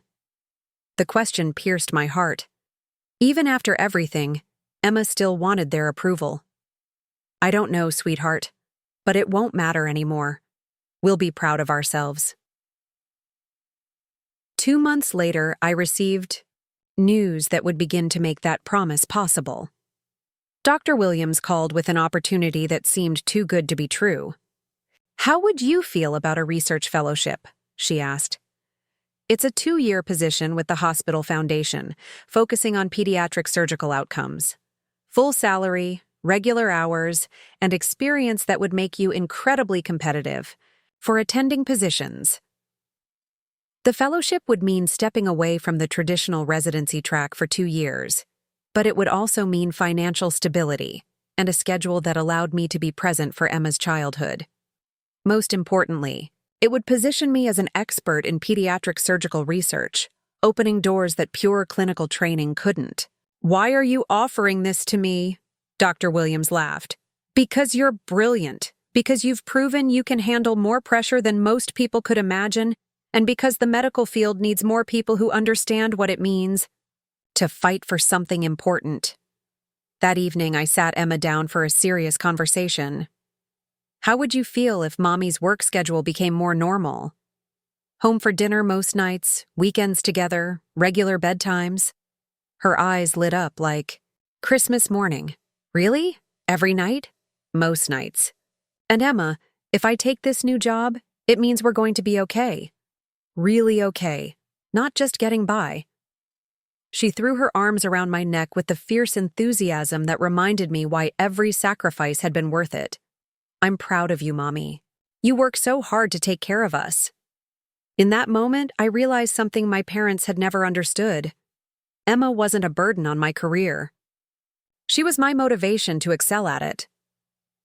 S1: The question pierced my heart. Even after everything, Emma still wanted their approval. "I don't know, sweetheart, but it won't matter anymore. We'll be proud of ourselves." 2 months later, I received news that would begin to make that promise possible. Dr. Williams called with an opportunity that seemed too good to be true. "How would you feel about a research fellowship?" she asked. "It's a 2-year position with the Hospital Foundation, focusing on pediatric surgical outcomes. Full salary, regular hours, and experience that would make you incredibly competitive for attending positions." The fellowship would mean stepping away from the traditional residency track for 2 years, but it would also mean financial stability and a schedule that allowed me to be present for Emma's childhood. Most importantly, it would position me as an expert in pediatric surgical research, opening doors that pure clinical training couldn't. "Why are you offering this to me?" Dr. Williams laughed. "Because you're brilliant, because you've proven you can handle more pressure than most people could imagine, and because the medical field needs more people who understand what it means to fight for something important." That evening, I sat Emma down for a serious conversation. "How would you feel if Mommy's work schedule became more normal? Home for dinner most nights, weekends together, regular bedtimes?" Her eyes lit up like, "Christmas morning. Really? Every night?" "Most nights." "And Emma, if I take this new job, it means we're going to be okay. Really okay. Not just getting by." She threw her arms around my neck with the fierce enthusiasm that reminded me why every sacrifice had been worth it. "I'm proud of you, Mommy. You work so hard to take care of us." In that moment, I realized something my parents had never understood. Emma wasn't a burden on my career. She was my motivation to excel at it.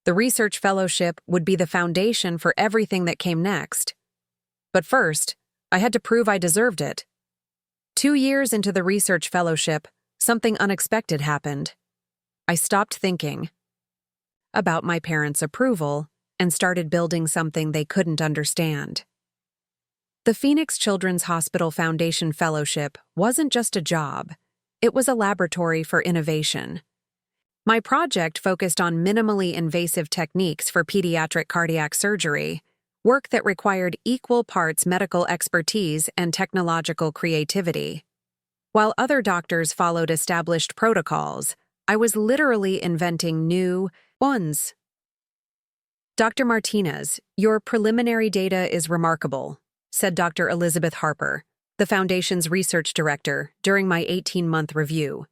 S1: The research fellowship would be the foundation for everything that came next. But first, I had to prove I deserved it. 2 years into the research fellowship, something unexpected happened. I stopped thinking about my parents' approval and started building something they couldn't understand. The Phoenix Children's Hospital Foundation Fellowship wasn't just a job, it was a laboratory for innovation. My project focused on minimally invasive techniques for pediatric cardiac surgery, work that required equal parts medical expertise and technological creativity. While other doctors followed established protocols, I was literally inventing new ones. Dr. Martinez, your preliminary data is remarkable, said Dr. Elizabeth Harper, the Foundation's research director, during my 18-month review.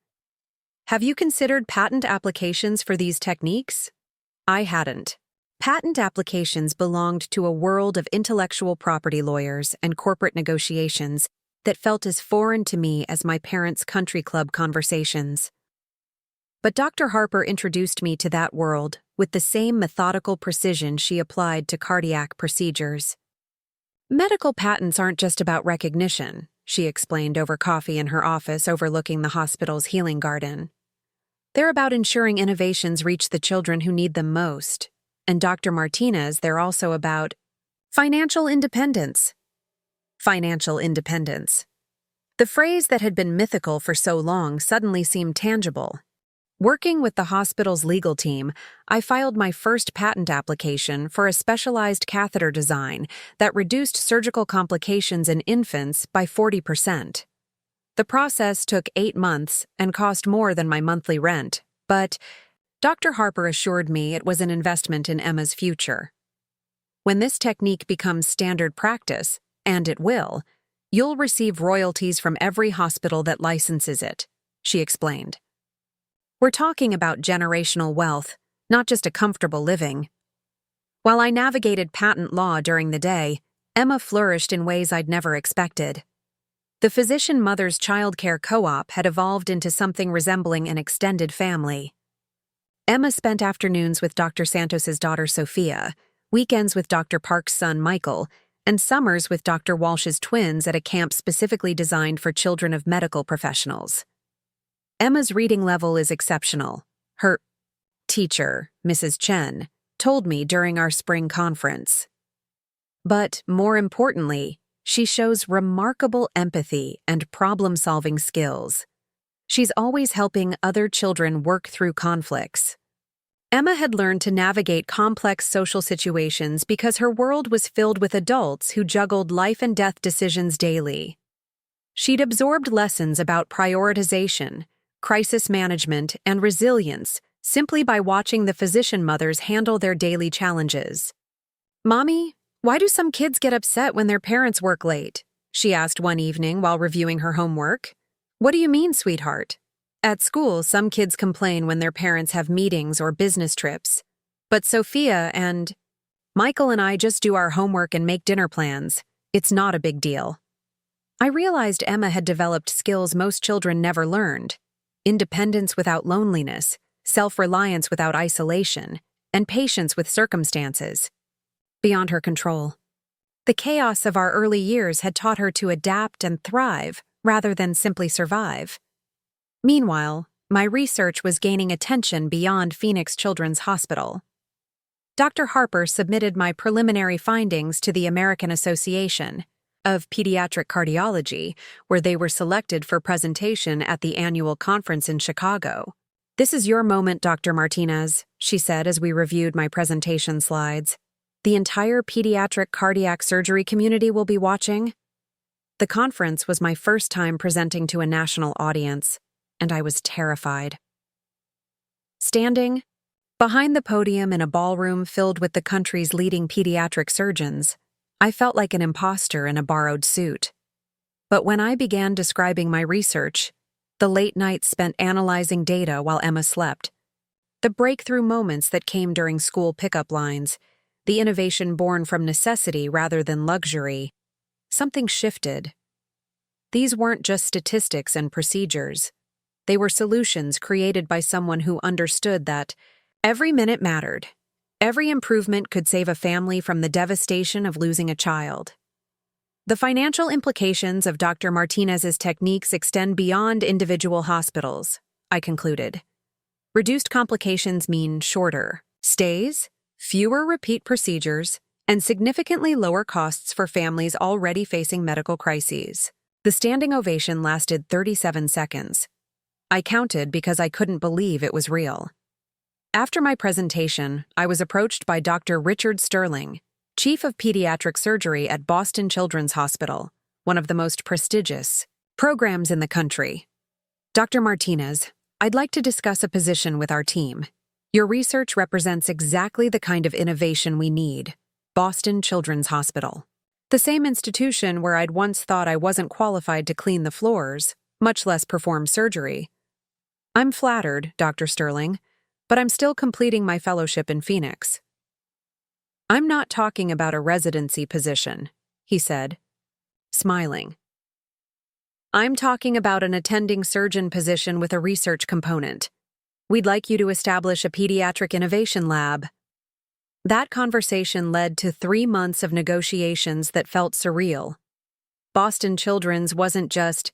S1: Have you considered patent applications for these techniques? I hadn't. Patent applications belonged to a world of intellectual property lawyers and corporate negotiations that felt as foreign to me as my parents' country club conversations. But Dr. Harper introduced me to that world with the same methodical precision she applied to cardiac procedures. Medical patents aren't just about recognition, she explained over coffee in her office overlooking the hospital's healing garden. They're about ensuring innovations reach the children who need them most. And Dr. Martinez, they're also about financial independence. Financial independence. The phrase that had been mythical for so long suddenly seemed tangible. Working with the hospital's legal team, I filed my first patent application for a specialized catheter design that reduced surgical complications in infants by 40%. The process took 8 months and cost more than my monthly rent, but Dr. Harper assured me it was an investment in Emma's future. When this technique becomes standard practice, and it will, you'll receive royalties from every hospital that licenses it, she explained. We're talking about generational wealth, not just a comfortable living. While I navigated patent law during the day, Emma flourished in ways I'd never expected. The Physician Mothers Childcare Co-op had evolved into something resembling an extended family. Emma spent afternoons with Dr. Santos's daughter Sophia, weekends with Dr. Park's son Michael, and summers with Dr. Walsh's twins at a camp specifically designed for children of medical professionals. Emma's reading level is exceptional. Her teacher, Mrs. Chen, told me during our spring conference. But more importantly, she shows remarkable empathy and problem-solving skills. She's always helping other children work through conflicts. Emma had learned to navigate complex social situations because her world was filled with adults who juggled life and death decisions daily. She'd absorbed lessons about prioritization, crisis management, and resilience simply by watching the physician mothers handle their daily challenges. "Mommy, why do some kids get upset when their parents work late?" she asked one evening while reviewing her homework. "What do you mean, sweetheart?" "At school, some kids complain when their parents have meetings or business trips. But Sophia and Michael and I just do our homework and make dinner plans. It's not a big deal." I realized Emma had developed skills most children never learned: independence without loneliness, self-reliance without isolation, and patience with circumstances beyond her control. The chaos of our early years had taught her to adapt and thrive rather than simply survive. Meanwhile, my research was gaining attention beyond Phoenix Children's Hospital. Dr. Harper submitted my preliminary findings to the American Association of Pediatric Cardiology, where they were selected for presentation at the annual conference in Chicago. "This is your moment, Dr. Martinez," she said as we reviewed my presentation slides. "The entire pediatric cardiac surgery community will be watching." The conference was my first time presenting to a national audience, and I was terrified. Standing behind the podium in a ballroom filled with the country's leading pediatric surgeons, I felt like an imposter in a borrowed suit. But when I began describing my research, the late nights spent analyzing data while Emma slept, the breakthrough moments that came during school pickup lines, the innovation born from necessity rather than luxury, something shifted. These weren't just statistics and procedures. They were solutions created by someone who understood that every minute mattered. Every improvement could save a family from the devastation of losing a child. The financial implications of Dr. Martinez's techniques extend beyond individual hospitals, I concluded. Reduced complications mean shorter stays, fewer repeat procedures, and significantly lower costs for families already facing medical crises. The standing ovation lasted 37 seconds. I counted because I couldn't believe it was real. After my presentation, I was approached by Dr. Richard Sterling, Chief of Pediatric Surgery at Boston Children's Hospital, one of the most prestigious programs in the country. Dr. Martinez, I'd like to discuss a position with our team. Your research represents exactly the kind of innovation we need. Boston Children's Hospital. The same institution where I'd once thought I wasn't qualified to clean the floors, much less perform surgery. I'm flattered, Dr. Sterling, but I'm still completing my fellowship in Phoenix. I'm not talking about a residency position, he said, smiling. I'm talking about an attending surgeon position with a research component. We'd like you to establish a pediatric innovation lab. That conversation led to 3 months of negotiations that felt surreal. Boston Children's wasn't just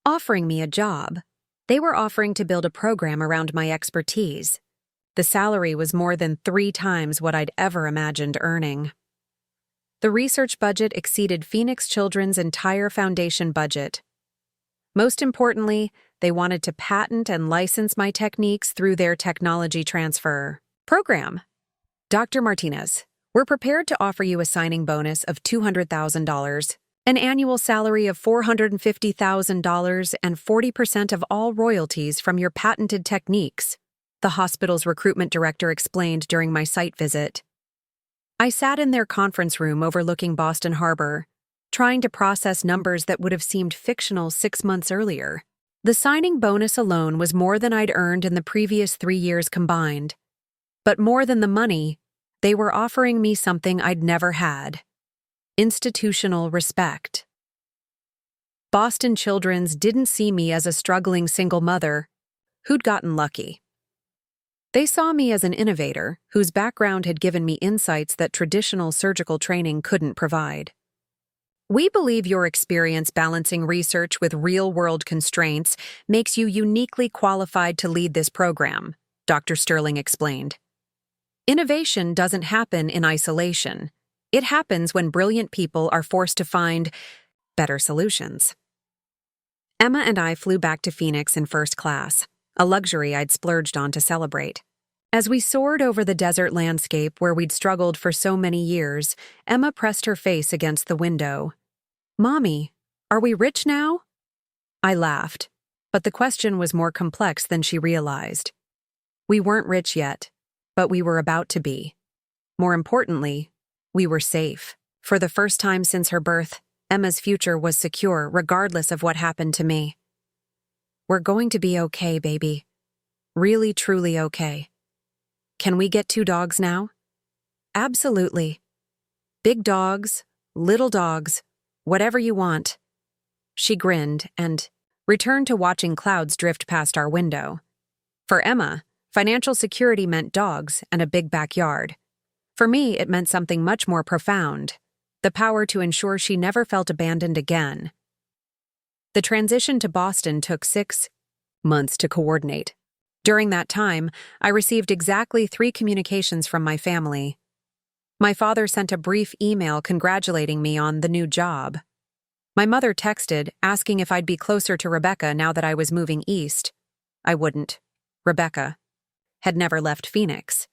S1: offering me a job. They were offering to build a program around my expertise. The salary was more than 3 times what I'd ever imagined earning. The research budget exceeded Phoenix Children's entire foundation budget. Most importantly, they wanted to patent and license my techniques through their technology transfer program. Dr. Martinez, we're prepared to offer you a signing bonus of $200,000, an annual salary of $450,000, and 40% of all royalties from your patented techniques, the hospital's recruitment director explained during my site visit. I sat in their conference room overlooking Boston Harbor, trying to process numbers that would have seemed fictional 6 months earlier. The signing bonus alone was more than I'd earned in the previous 3 years combined. But more than the money, they were offering me something I'd never had: institutional respect. Boston Children's didn't see me as a struggling single mother who'd gotten lucky. They saw me as an innovator whose background had given me insights that traditional surgical training couldn't provide. We believe your experience balancing research with real-world constraints makes you uniquely qualified to lead this program, Dr. Sterling explained. Innovation doesn't happen in isolation. It happens when brilliant people are forced to find better solutions. Emma and I flew back to Phoenix in first class, a luxury I'd splurged on to celebrate. As we soared over the desert landscape where we'd struggled for so many years, Emma pressed her face against the window. "Mommy, are we rich now?" I laughed, but the question was more complex than she realized. We weren't rich yet, but we were about to be. More importantly, we were safe. For the first time since her birth, Emma's future was secure regardless of what happened to me. "We're going to be okay, baby. Really, truly okay. Can we get 2 dogs now?" "Absolutely. Big dogs, little dogs, whatever you want." She grinned and returned to watching clouds drift past our window. For Emma, financial security meant dogs and a big backyard. For me, it meant something much more profound: the power to ensure she never felt abandoned again. The transition to Boston took 6 months to coordinate. During that time, I received exactly 3 communications from my family. My father sent a brief email congratulating me on the new job. My mother texted, asking if I'd be closer to Rebecca now that I was moving east. I wouldn't. Rebecca had never left Phoenix.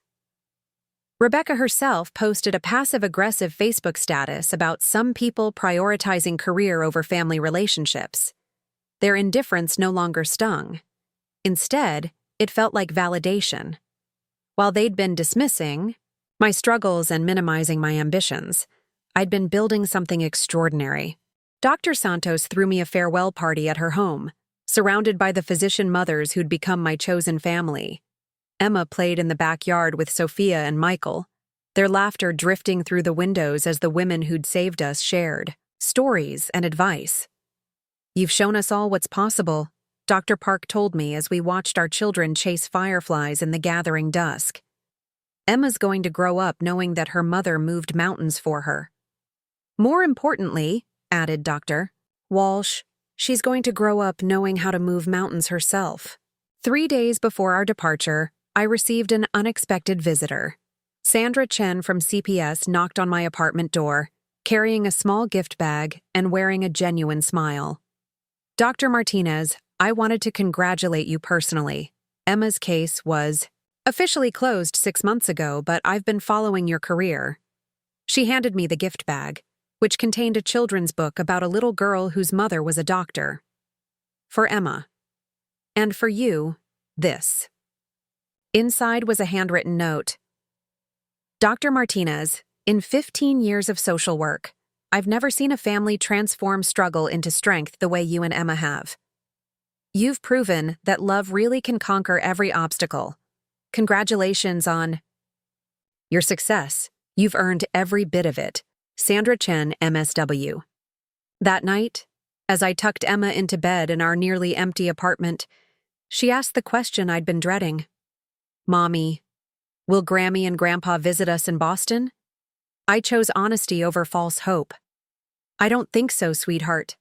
S1: Rebecca herself posted a passive-aggressive Facebook status about some people prioritizing career over family relationships. Their indifference no longer stung. Instead, it felt like validation. While they'd been dismissing my struggles and minimizing my ambitions, I'd been building something extraordinary. Dr. Santos threw me a farewell party at her home, surrounded by the physician mothers who'd become my chosen family. Emma played in the backyard with Sophia and Michael, their laughter drifting through the windows as the women who'd saved us shared stories and advice. "You've shown us all what's possible," Dr. Park told me as we watched our children chase fireflies in the gathering dusk. Emma's going to grow up knowing that her mother moved mountains for her. More importantly, added Dr. Walsh, she's going to grow up knowing how to move mountains herself. 3 days before our departure, I received an unexpected visitor. Sandra Chen from CPS knocked on my apartment door, carrying a small gift bag and wearing a genuine smile. "Dr. Martinez, I wanted to congratulate you personally. Emma's case was Officially closed 6 months ago, but I've been following your career. She handed me the gift bag, which contained a children's book about a little girl whose mother was a doctor. For Emma. And for you, this. Inside was a handwritten note. Dr. Martinez, in 15 years of social work, I've never seen a family transform struggle into strength the way you and Emma have. You've proven that love really can conquer every obstacle. Congratulations on your success. You've earned every bit of it. Sandra Chen, MSW. That night, as I tucked Emma into bed in our nearly empty apartment, she asked the question I'd been dreading. Mommy, will Grammy and Grandpa visit us in Boston? I chose honesty over false hope. I don't think so, sweetheart.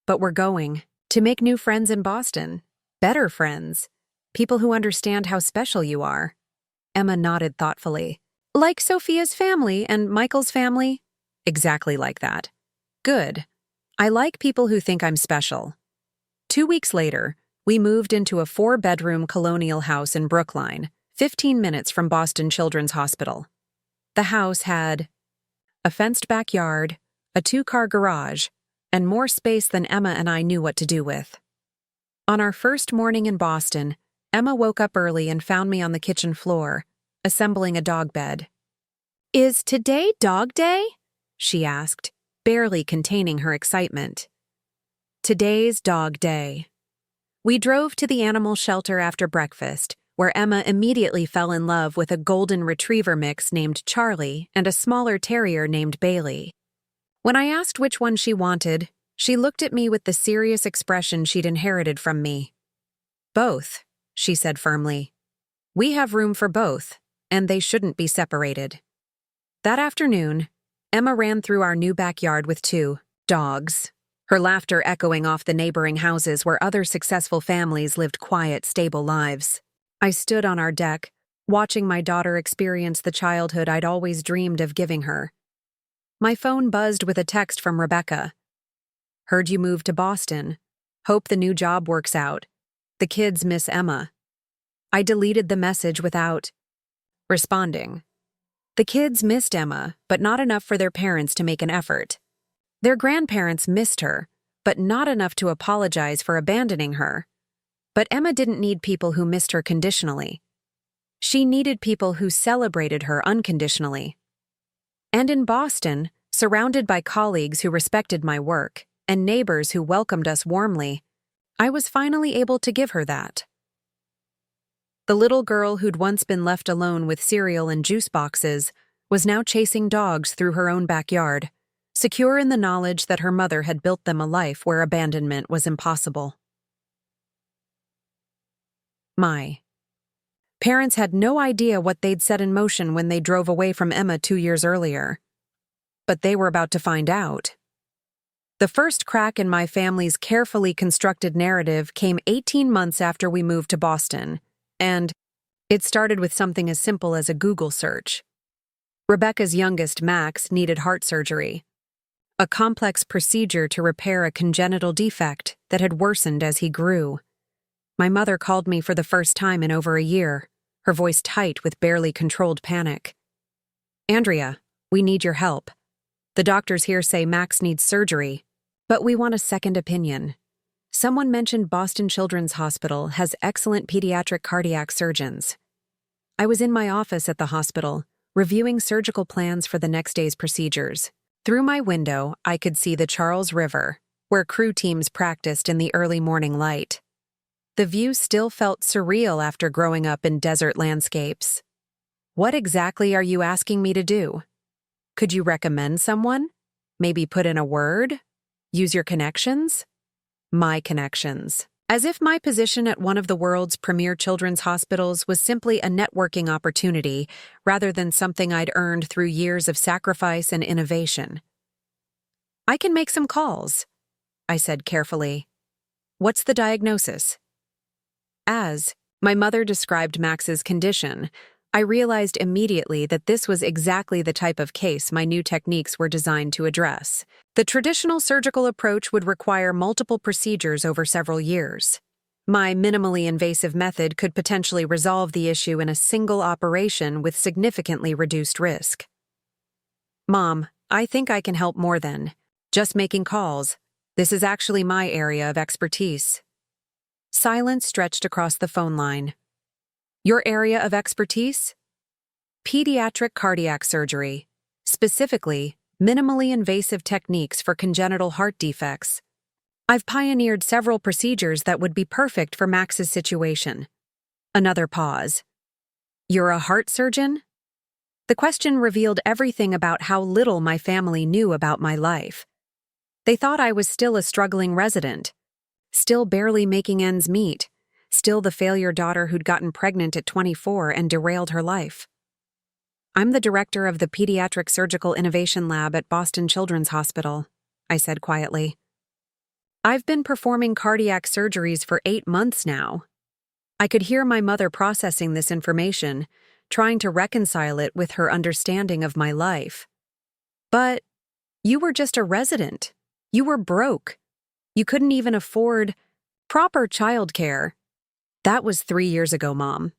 S1: But we're going to make new friends in Boston. Better friends. People who understand how special you are. Emma nodded thoughtfully. Like Sophia's family and Michael's family? Exactly like that. Good. I like people who think I'm special. 2 weeks later, we moved into a 4-bedroom colonial house in Brookline, 15 minutes from Boston Children's Hospital. The house had a fenced backyard, a 2-car garage, and more space than Emma and I knew what to do with. On our first morning in Boston, Emma woke up early and found me on the kitchen floor, assembling a dog bed. Is today dog day? She asked, barely containing her excitement. Today's dog day. We drove to the animal shelter after breakfast, where Emma immediately fell in love with a golden retriever mix named Charlie and a smaller terrier named Bailey. When I asked which one she wanted, she looked at me with the serious expression she'd inherited from me. Both, she said firmly. We have room for both, and they shouldn't be separated. That afternoon, Emma ran through our new backyard with 2 dogs, her laughter echoing off the neighboring houses where other successful families lived quiet, stable lives. I stood on our deck, watching my daughter experience the childhood I'd always dreamed of giving her. My phone buzzed with a text from Rebecca. Heard you moved to Boston. Hope the new job works out. The kids miss Emma. I deleted the message without responding. The kids missed Emma, but not enough for their parents to make an effort. Their grandparents missed her, but not enough to apologize for abandoning her. But Emma didn't need people who missed her conditionally. She needed people who celebrated her unconditionally. And in Boston, surrounded by colleagues who respected my work and neighbors who welcomed us warmly, I was finally able to give her that. The little girl who'd once been left alone with cereal and juice boxes was now chasing dogs through her own backyard, secure in the knowledge that her mother had built them a life where abandonment was impossible. My parents had no idea what they'd set in motion when they drove away from Emma 2 years earlier. But they were about to find out. The first crack in my family's carefully constructed narrative came 18 months after we moved to Boston, and it started with something as simple as a Google search. Rebecca's youngest, Max, needed heart surgery, a complex procedure to repair a congenital defect that had worsened as he grew. My mother called me for the first time in over a year, her voice tight with barely controlled panic. Andrea, we need your help. The doctors here say Max needs surgery, but we want a second opinion. Someone mentioned Boston Children's Hospital has excellent pediatric cardiac surgeons. I was in my office at the hospital, reviewing surgical plans for the next day's procedures. Through my window, I could see the Charles River, where crew teams practiced in the early morning light. The view still felt surreal after growing up in desert landscapes. What exactly are you asking me to do? Could you recommend someone? Maybe put in a word? Use your connections? My connections. As if my position at one of the world's premier children's hospitals was simply a networking opportunity rather than something I'd earned through years of sacrifice and innovation. I can make some calls, I said carefully. What's the diagnosis? As my mother described Max's condition, I realized immediately that this was exactly the type of case my new techniques were designed to address. The traditional surgical approach would require multiple procedures over several years. My minimally invasive method could potentially resolve the issue in a single operation with significantly reduced risk. Mom, I think I can help more than just making calls. This is actually my area of expertise. Silence stretched across the phone line. Your area of expertise? Pediatric cardiac surgery, specifically minimally invasive techniques for congenital heart defects. I've pioneered several procedures that would be perfect for Max's situation. Another pause. You're a heart surgeon? The question revealed everything about how little my family knew about my life. They thought I was still a struggling resident, still barely making ends meet, still the failure daughter who'd gotten pregnant at 24 and derailed her life. I'm the director of the Pediatric Surgical Innovation Lab at Boston Children's Hospital, I said quietly. I've been performing cardiac surgeries for 8 months now. I could hear my mother processing this information, trying to reconcile it with her understanding of my life. But you were just a resident. You were broke. You couldn't even afford proper childcare. That was 3 years ago, Mom.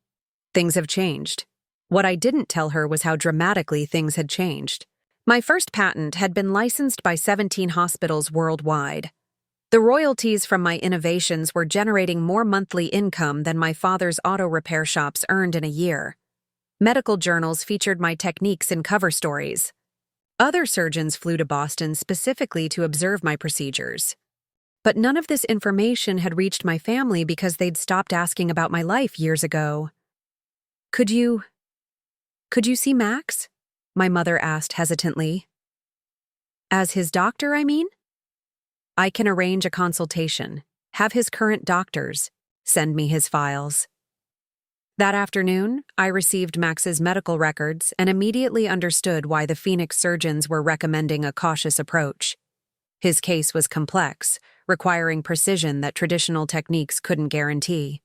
S1: Things have changed. What I didn't tell her was how dramatically things had changed. My first patent had been licensed by 17 hospitals worldwide. The royalties from my innovations were generating more monthly income than my father's auto repair shops earned in a year. Medical journals featured my techniques in cover stories. Other surgeons flew to Boston specifically to observe my procedures. But none of this information had reached my family because they'd stopped asking about my life years ago. Could you see Max? My mother asked hesitantly. As his doctor, I mean? I can arrange a consultation, have his current doctors send me his files. That afternoon, I received Max's medical records and immediately understood why the Phoenix surgeons were recommending a cautious approach. His case was complex, requiring precision that traditional techniques couldn't guarantee.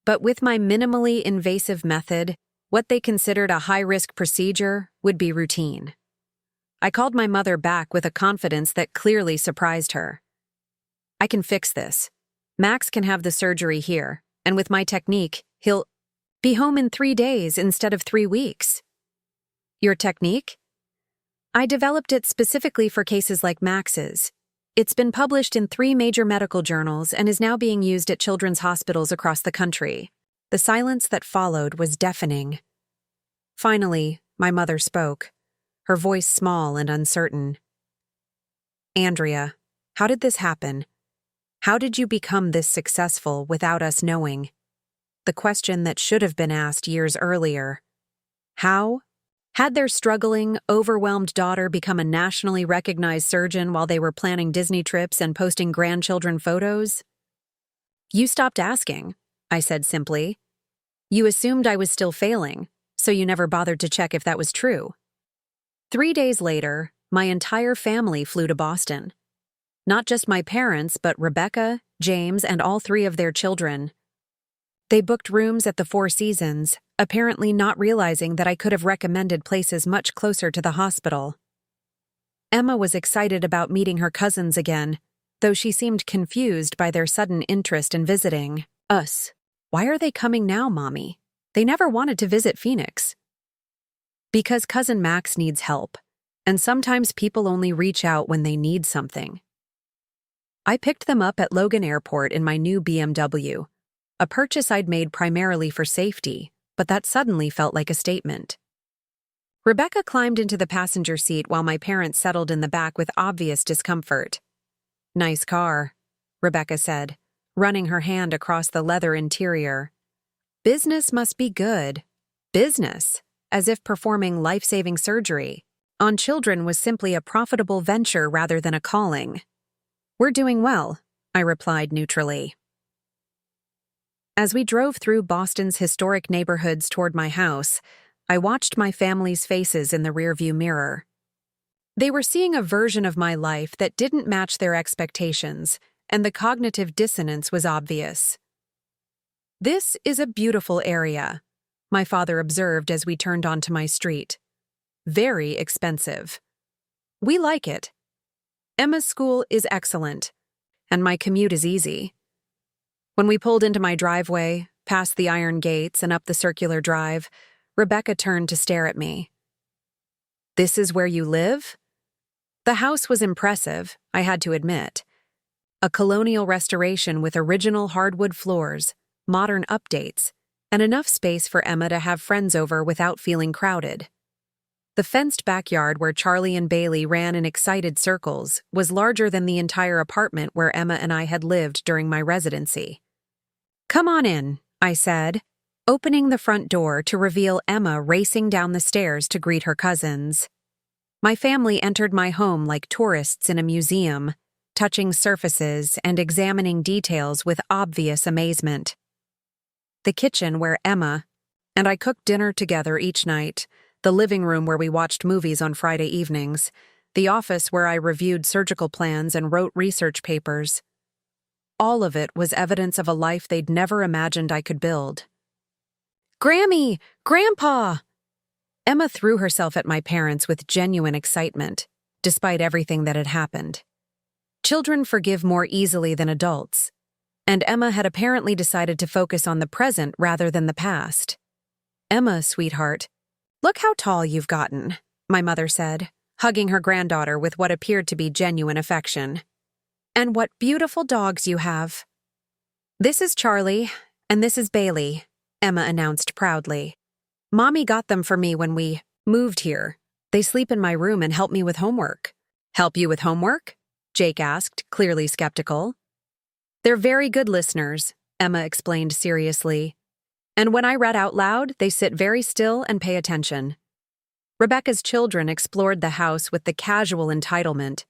S1: But with my minimally invasive method, what they considered a high-risk procedure would be routine. I called my mother back with a confidence that clearly surprised her. I can fix this. Max can have the surgery here, and with my technique, he'll be home in 3 days instead of 3 weeks. Your technique? I developed it specifically for cases like Max's. It's been published in 3 major medical journals and is now being used at children's hospitals across the country. The silence that followed was deafening. Finally, my mother spoke, her voice small and uncertain. Andrea, how did this happen? How did you become this successful without us knowing? The question that should have been asked years earlier. How? Had their struggling, overwhelmed daughter become a nationally recognized surgeon while they were planning Disney trips and posting grandchildren photos? You stopped asking, I said simply. You assumed I was still failing, so you never bothered to check if that was true. 3 days later, my entire family flew to Boston. Not just my parents, but Rebecca, James, and all 3 of their children. They booked rooms at the Four Seasons, apparently not realizing that I could have recommended places much closer to the hospital. Emma was excited about meeting her cousins again, though she seemed confused by their sudden interest in visiting us. Why are they coming now, Mommy? They never wanted to visit Phoenix. Because Cousin Max needs help, and sometimes people only reach out when they need something. I picked them up at Logan Airport in my new BMW, a purchase I'd made primarily for safety, but that suddenly felt like a statement. Rebecca climbed into the passenger seat while my parents settled in the back with obvious discomfort. Nice car, Rebecca said, running her hand across the leather interior. Business must be good. Business, as if performing life-saving surgery on children was simply a profitable venture rather than a calling. We're doing well, I replied neutrally. As we drove through Boston's historic neighborhoods toward my house, I watched my family's faces in the rearview mirror. They were seeing a version of my life that didn't match their expectations, and the cognitive dissonance was obvious. This is a beautiful area, my father observed as we turned onto my street. Very expensive. We like it. Emma's school is excellent, and my commute is easy. When we pulled into my driveway, past the iron gates and up the circular drive, Rebecca turned to stare at me. "This is where you live?" The house was impressive, I had to admit. A colonial restoration with original hardwood floors, modern updates, and enough space for Emma to have friends over without feeling crowded. The fenced backyard where Charlie and Bailey ran in excited circles was larger than the entire apartment where Emma and I had lived during my residency. "Come on in," I said, opening the front door to reveal Emma racing down the stairs to greet her cousins. My family entered my home like tourists in a museum, touching surfaces and examining details with obvious amazement. The kitchen where Emma and I cooked dinner together each night, the living room where we watched movies on Friday evenings, the office where I reviewed surgical plans and wrote research papers. All of it was evidence of a life they'd never imagined I could build. "Grammy! Grandpa!" Emma threw herself at my parents with genuine excitement, despite everything that had happened. Children forgive more easily than adults, and Emma had apparently decided to focus on the present rather than the past. "Emma, sweetheart, look how tall you've gotten," my mother said, hugging her granddaughter with what appeared to be genuine affection. "And what beautiful dogs you have." "This is Charlie, and this is Bailey," Emma announced proudly. "Mommy got them for me when we moved here. They sleep in my room and help me with homework." "Help you with homework?" Jake asked, clearly skeptical. "They're very good listeners," Emma explained seriously. "And when I read out loud, they sit very still and pay attention." Rebecca's children explored the house with the casual entitlement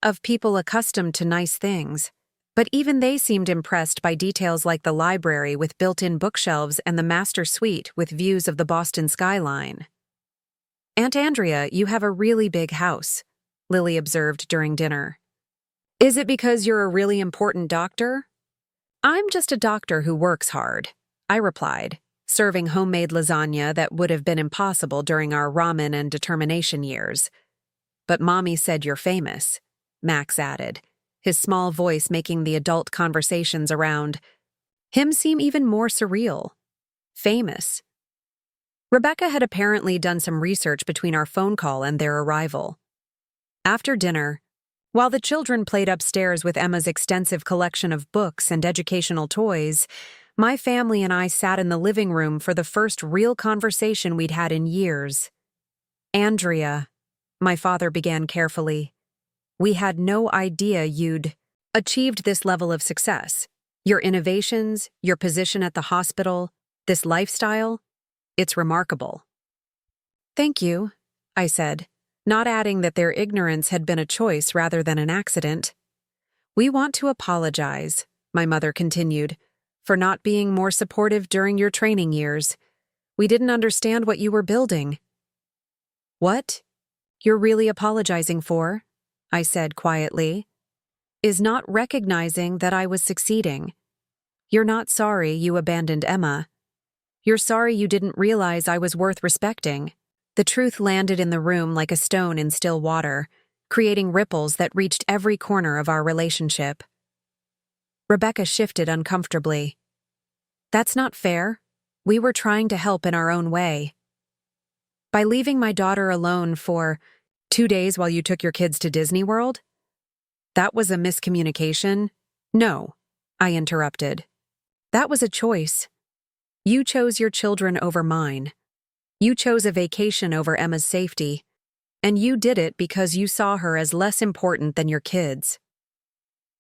S1: of people accustomed to nice things, but even they seemed impressed by details like the library with built-in bookshelves and the master suite with views of the Boston skyline. "Aunt Andrea, you have a really big house," Lily observed during dinner. "Is it because you're a really important doctor?" "I'm just a doctor who works hard," I replied, serving homemade lasagna that would have been impossible during our ramen and determination years. "But Mommy said you're famous," Max added, his small voice making the adult conversations around him seem even more surreal. Famous. Rebecca had apparently done some research between our phone call and their arrival. After dinner, while the children played upstairs with Emma's extensive collection of books and educational toys, my family and I sat in the living room for the first real conversation we'd had in years. "Andrea," my father began carefully, "we had no idea you'd achieved this level of success. Your innovations, your position at the hospital, this lifestyle, it's remarkable." "Thank you," I said, not adding that their ignorance had been a choice rather than an accident. "We want to apologize," my mother continued, "for not being more supportive during your training years. We didn't understand what you were building." "What you're really apologizing for," I said quietly, "is not recognizing that I was succeeding. You're not sorry you abandoned Emma. You're sorry you didn't realize I was worth respecting." The truth landed in the room like a stone in still water, creating ripples that reached every corner of our relationship. Rebecca shifted uncomfortably. "That's not fair. We were trying to help in our own way." "By leaving my daughter alone for 2 days while you took your kids to Disney World? That was a miscommunication." "No," I interrupted. "That was a choice. You chose your children over mine. You chose a vacation over Emma's safety, and you did it because you saw her as less important than your kids."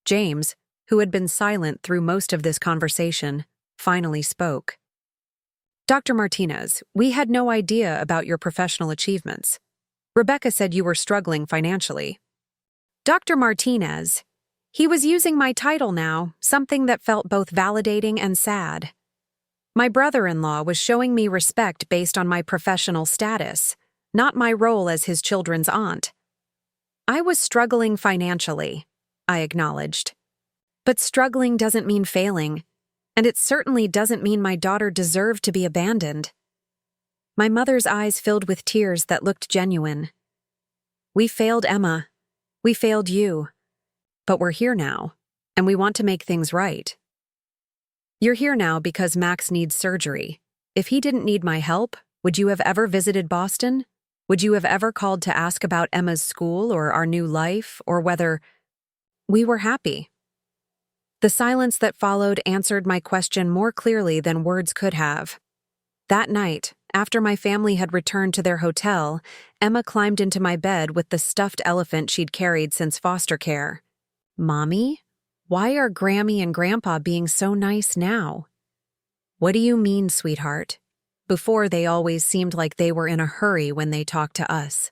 S1: James, who had been silent through most of this conversation, finally spoke. "Dr. Martinez, we had no idea about your professional achievements. Rebecca said you were struggling financially." "Dr. Martinez." He was using my title now, something that felt both validating and sad. My brother-in-law was showing me respect based on my professional status, not my role as his children's aunt. "I was struggling financially," I acknowledged. "But struggling doesn't mean failing, and it certainly doesn't mean my daughter deserved to be abandoned." My mother's eyes filled with tears that looked genuine. "We failed Emma. We failed you. But we're here now, and we want to make things right." You're here now because Max needs surgery. If he didn't need my help, would you have ever visited Boston? Would you have ever called to ask about Emma's school or our new life, or whether we were happy? The silence that followed answered my question more clearly than words could have. That night, after my family had returned to their hotel, Emma climbed into my bed with the stuffed elephant she'd carried since foster care. "Mommy, why are Grammy and Grandpa being so nice now?" "What do you mean, sweetheart?" Before, they always seemed like they were in a hurry when they talked to us,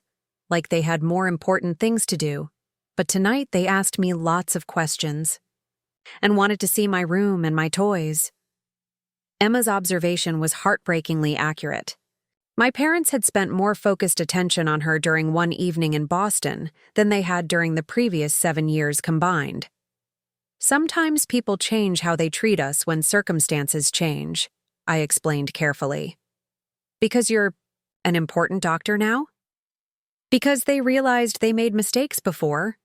S1: like they had more important things to do. But tonight they asked me lots of questions and wanted to see my room and my toys. Emma's observation was heartbreakingly accurate. My parents had spent more focused attention on her during one evening in Boston than they had during the previous 7 years combined. Sometimes people change how they treat us when circumstances change, I explained carefully. Because you're an important doctor now? Because they realized they made mistakes before.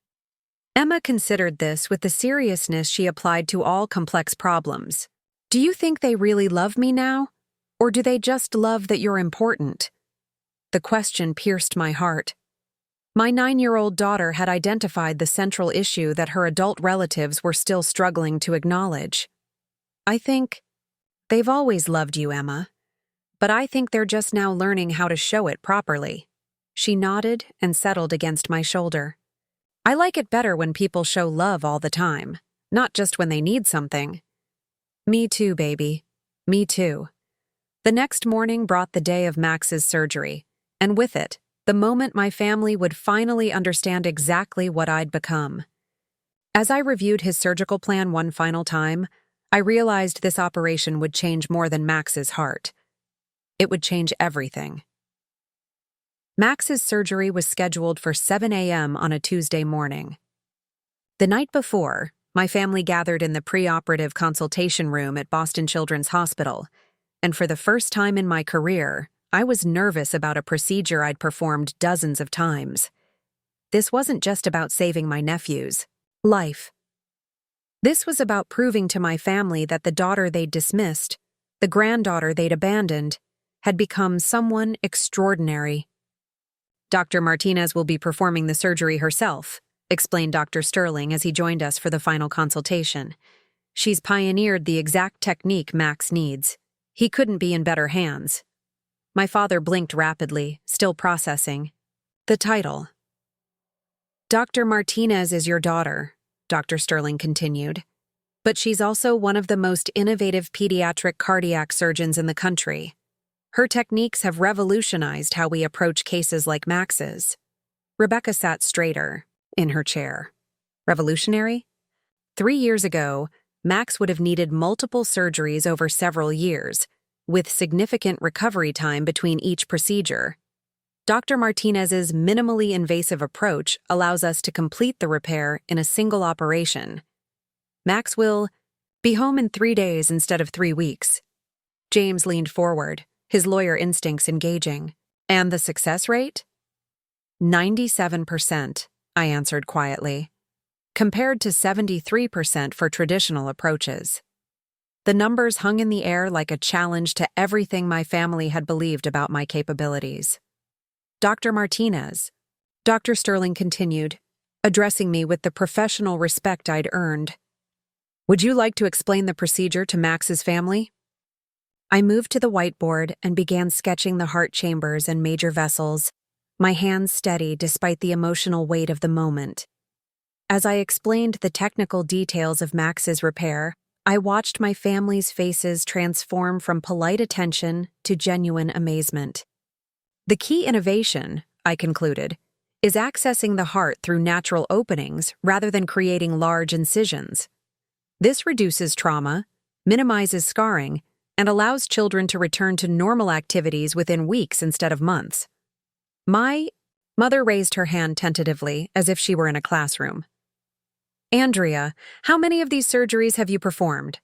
S1: Emma considered this with the seriousness she applied to all complex problems. Do you think they really love me now? Or do they just love that you're important? The question pierced my heart. My 9-year-old daughter had identified the central issue that her adult relatives were still struggling to acknowledge. I think they've always loved you, Emma, but I think they're just now learning how to show it properly. She nodded and settled against my shoulder. I like it better when people show love all the time, not just when they need something. Me too, baby. Me too. The next morning brought the day of Max's surgery, and with it, the moment my family would finally understand exactly what I'd become. As I reviewed his surgical plan one final time, I realized this operation would change more than Max's heart. It would change everything. Max's surgery was scheduled for 7 a.m. on a Tuesday morning. The night before, my family gathered in the pre-operative consultation room at Boston Children's Hospital, and for the first time in my career, I was nervous about a procedure I'd performed dozens of times. This wasn't just about saving my nephew's life. This was about proving to my family that the daughter they'd dismissed, the granddaughter they'd abandoned, had become someone extraordinary. Dr. Martinez will be performing the surgery herself, explained Dr. Sterling as he joined us for the final consultation. She's pioneered the exact technique Max needs. He couldn't be in better hands. My father blinked rapidly, still processing. The title. Dr. Martinez is your daughter, Dr. Sterling continued, but she's also one of the most innovative pediatric cardiac surgeons in the country. Her techniques have revolutionized how we approach cases like Max's. Rebecca sat straighter in her chair. Revolutionary? 3 years ago, Max would have needed multiple surgeries over several years, with significant recovery time between each procedure. Dr. Martinez's minimally invasive approach allows us to complete the repair in a single operation. Max will be home in 3 days instead of 3 weeks. James leaned forward, his lawyer instincts engaging. And the success rate? 97%, I answered quietly, compared to 73% for traditional approaches. The numbers hung in the air like a challenge to everything my family had believed about my capabilities. Dr. Martinez, Dr. Sterling continued, addressing me with the professional respect I'd earned. Would you like to explain the procedure to Max's family? I moved to the whiteboard and began sketching the heart chambers and major vessels, my hands steady despite the emotional weight of the moment. As I explained the technical details of Max's repair, I watched my family's faces transform from polite attention to genuine amazement. The key innovation, I concluded, is accessing the heart through natural openings rather than creating large incisions. This reduces trauma, minimizes scarring, and allows children to return to normal activities within weeks instead of months. My mother raised her hand tentatively, as if she were in a classroom. Andrea, how many of these surgeries have you performed?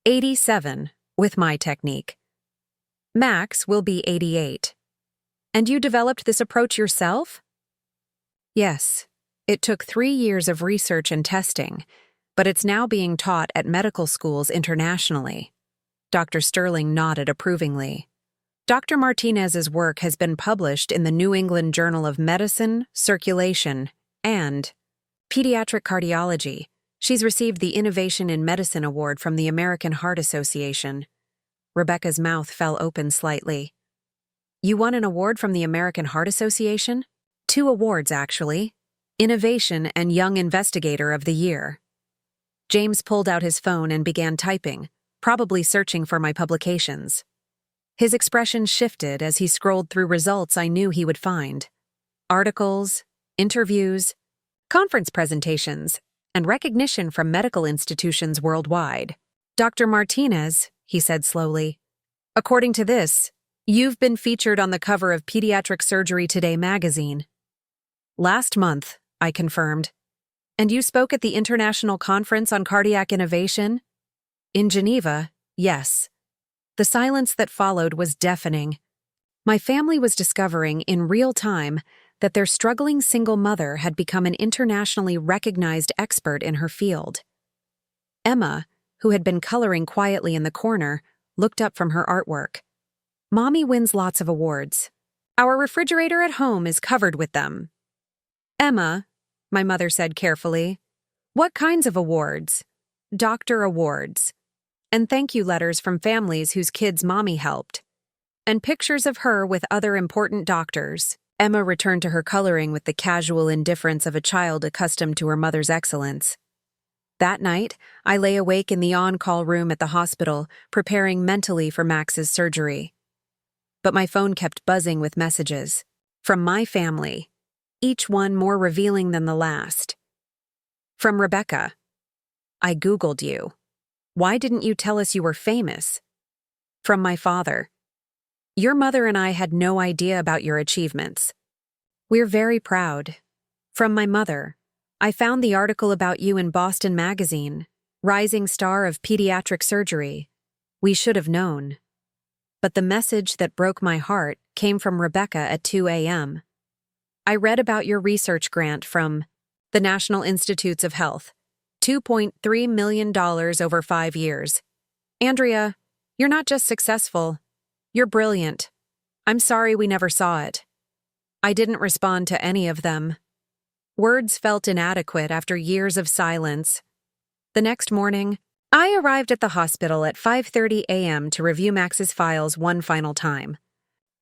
S1: 87, with my technique. Max will be 88. And you developed this approach yourself? Yes. It took 3 years of research and testing, but it's now being taught at medical schools internationally. Dr. Sterling nodded approvingly. Dr. Martinez's work has been published in the New England Journal of Medicine, Circulation, and Pediatric Cardiology. She's received the Innovation in Medicine Award from the American Heart Association. Rebecca's mouth fell open slightly. You won an award from the American Heart Association? 2 awards, actually. Innovation and Young Investigator of the Year. James pulled out his phone and began typing, probably searching for my publications. His expression shifted as he scrolled through results I knew he would find. Articles, interviews, conference presentations, and recognition from medical institutions worldwide. Dr. Martinez, he said slowly, according to this, you've been featured on the cover of Pediatric Surgery Today magazine. Last month, I confirmed. And you spoke at the International Conference on Cardiac Innovation? In Geneva, yes. The silence that followed was deafening. My family was discovering in real time that their struggling single mother had become an internationally recognized expert in her field. Emma, who had been coloring quietly in the corner, looked up from her artwork. Mommy wins lots of awards. Our refrigerator at home is covered with them. Emma, my mother said carefully, what kinds of awards? Doctor awards. And thank you letters from families whose kids Mommy helped. And pictures of her with other important doctors. Emma returned to her coloring with the casual indifference of a child accustomed to her mother's excellence. That night, I lay awake in the on-call room at the hospital, preparing mentally for Max's surgery. But my phone kept buzzing with messages. From my family, each one more revealing than the last. From Rebecca. I Googled you. Why didn't you tell us you were famous? From my father. Your mother and I had no idea about your achievements. We're very proud. From my mother. I found the article about you in Boston Magazine, Rising Star of Pediatric Surgery. We should have known. But the message that broke my heart came from Rebecca at 2 a.m. I read about your research grant from the National Institutes of Health. $2.3 million over 5 years. Andrea, you're not just successful, you're brilliant. I'm sorry we never saw it. I didn't respond to any of them. Words felt inadequate after years of silence. The next morning, I arrived at the hospital at 5:30 a.m. to review Max's files one final time.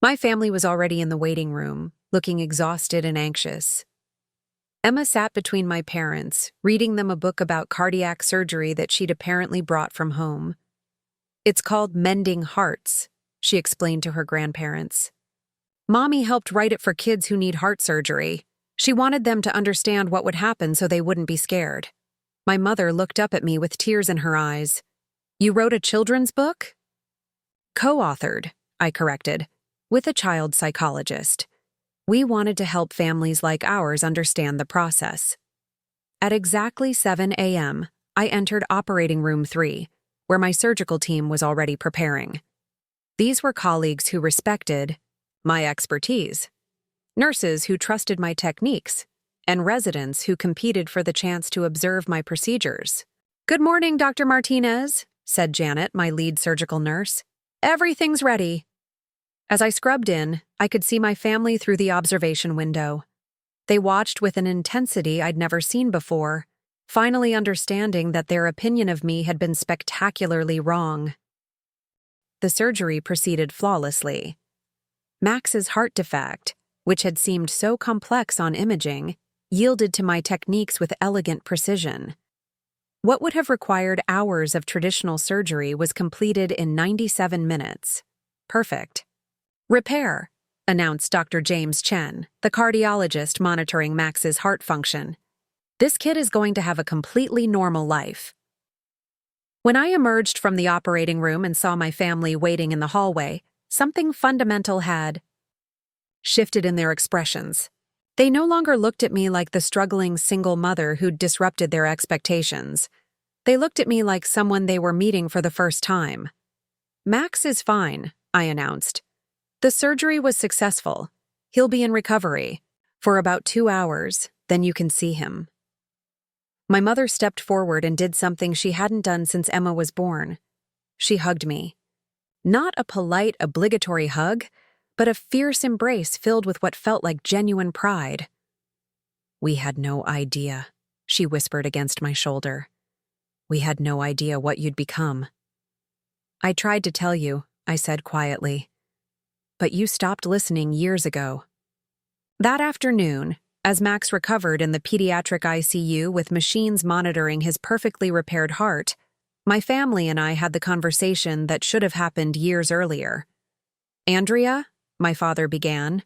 S1: My family was already in the waiting room, looking exhausted and anxious. Emma sat between my parents, reading them a book about cardiac surgery that she'd apparently brought from home. It's called Mending Hearts, she explained to her grandparents. Mommy helped write it for kids who need heart surgery. She wanted them to understand what would happen so they wouldn't be scared. My mother looked up at me with tears in her eyes. You wrote a children's book? Co-authored, I corrected, with a child psychologist. We wanted to help families like ours understand the process. At exactly 7 a.m., I entered Operating Room 3, where my surgical team was already preparing. These were colleagues who respected my expertise, nurses who trusted my techniques, and residents who competed for the chance to observe my procedures. Good morning, Dr. Martinez, said Janet, my lead surgical nurse. Everything's ready. As I scrubbed in, I could see my family through the observation window. They watched with an intensity I'd never seen before, finally understanding that their opinion of me had been spectacularly wrong. The surgery proceeded flawlessly. Max's heart defect, which had seemed so complex on imaging, yielded to my techniques with elegant precision. What would have required hours of traditional surgery was completed in 97 minutes. Perfect. Repair, announced Dr. James Chen, the cardiologist monitoring Max's heart function. This kid is going to have a completely normal life. When I emerged from the operating room and saw my family waiting in the hallway, something fundamental had shifted in their expressions. They no longer looked at me like the struggling single mother who'd disrupted their expectations. They looked at me like someone they were meeting for the first time. Max is fine, I announced. The surgery was successful. He'll be in recovery for about 2 hours, then you can see him. My mother stepped forward and did something she hadn't done since Emma was born. She hugged me. Not a polite, obligatory hug, but a fierce embrace filled with what felt like genuine pride. "We had no idea," she whispered against my shoulder. "We had no idea what you'd become." "I tried to tell you," I said quietly. "But you stopped listening years ago." That afternoon, as Max recovered in the pediatric ICU with machines monitoring his perfectly repaired heart, my family and I had the conversation that should have happened years earlier. "Andrea," my father began,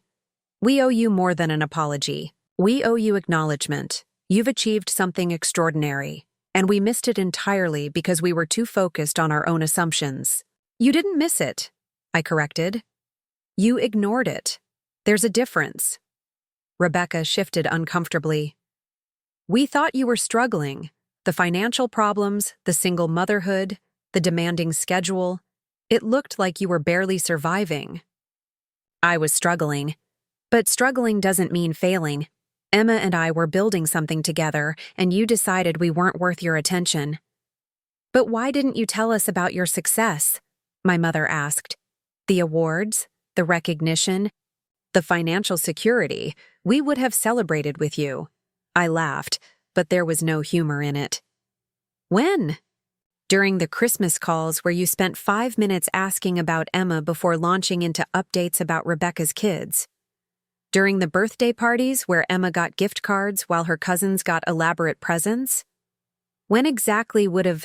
S1: "we owe you more than an apology. We owe you acknowledgement. You've achieved something extraordinary, and we missed it entirely because we were too focused on our own assumptions." "You didn't miss it," I corrected. "You ignored it. There's a difference." Rebecca shifted uncomfortably. "We thought you were struggling. The financial problems, the single motherhood, the demanding schedule. It looked like you were barely surviving." "I was struggling. But struggling doesn't mean failing. Emma and I were building something together, and you decided we weren't worth your attention." "But why didn't you tell us about your success?" my mother asked. "The awards, the recognition, the financial security. We would have celebrated with you." I laughed, but there was no humor in it. "When?" "During the Christmas calls where you spent 5 minutes asking about Emma before launching into updates about Rebecca's kids. During the birthday parties where Emma got gift cards while her cousins got elaborate presents. When exactly would have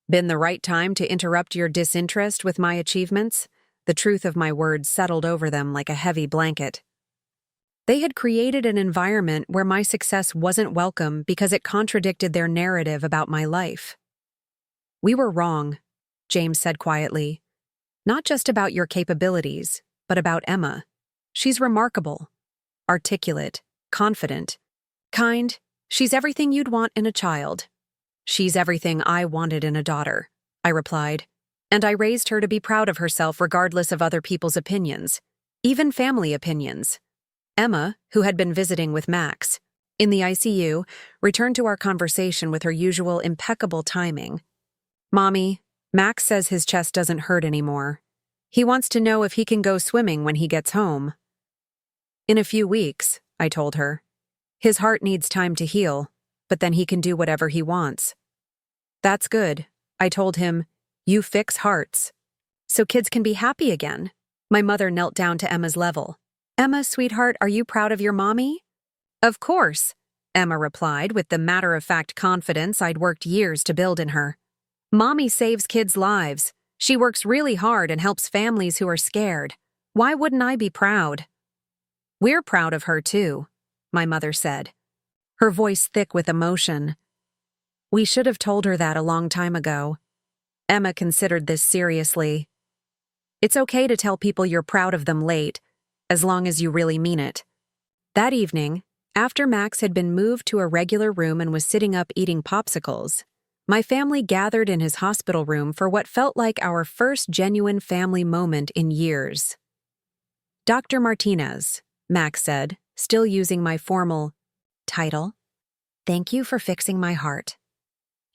S1: been the right time to interrupt your disinterest with my achievements?" The truth of my words settled over them like a heavy blanket. They had created an environment where my success wasn't welcome because it contradicted their narrative about my life. "We were wrong," James said quietly. "Not just about your capabilities, but about Emma. She's remarkable, articulate, confident, kind. She's everything you'd want in a child." "She's everything I wanted in a daughter," I replied. "And I raised her to be proud of herself regardless of other people's opinions, even family opinions." Emma, who had been visiting with Max in the ICU, returned to our conversation with her usual impeccable timing. "Mommy, Max says his chest doesn't hurt anymore. He wants to know if he can go swimming when he gets home." "In a few weeks," I told her. "His heart needs time to heal, but then he can do whatever he wants." "That's good," I told him. "You fix hearts, so kids can be happy again." My mother knelt down to Emma's level. "Emma, sweetheart, are you proud of your mommy?" "Of course," Emma replied with the matter-of-fact confidence I'd worked years to build in her. "Mommy saves kids' lives. She works really hard and helps families who are scared. Why wouldn't I be proud?" "We're proud of her too," my mother said, her voice thick with emotion. "We should have told her that a long time ago." Emma considered this seriously. "It's okay to tell people you're proud of them late, as long as you really mean it." That evening, after Max had been moved to a regular room and was sitting up eating popsicles, my family gathered in his hospital room for what felt like our first genuine family moment in years. "Dr. Martinez," Max said, still using my formal title. "Thank you for fixing my heart."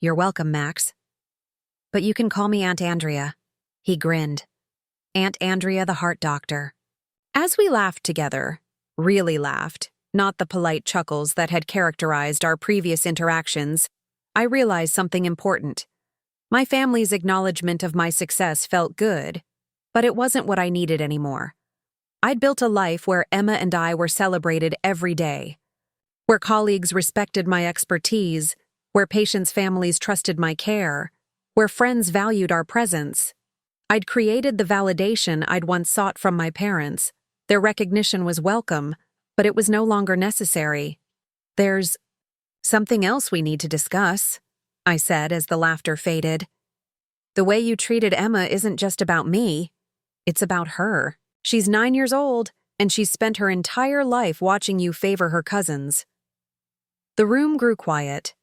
S1: "You're welcome, Max. But you can call me Aunt Andrea." He grinned. "Aunt Andrea, the heart doctor." As we laughed together, really laughed, not the polite chuckles that had characterized our previous interactions, I realized something important. My family's acknowledgement of my success felt good, but it wasn't what I needed anymore. I'd built a life where Emma and I were celebrated every day, where colleagues respected my expertise, where patients' families trusted my care, where friends valued our presence. I'd created the validation I'd once sought from my parents. Their recognition was welcome, but it was no longer necessary. "There's something else we need to discuss," I said as the laughter faded. "The way you treated Emma isn't just about me. It's about her. She's 9 years old, and she's spent her entire life watching you favor her cousins." The room grew quiet.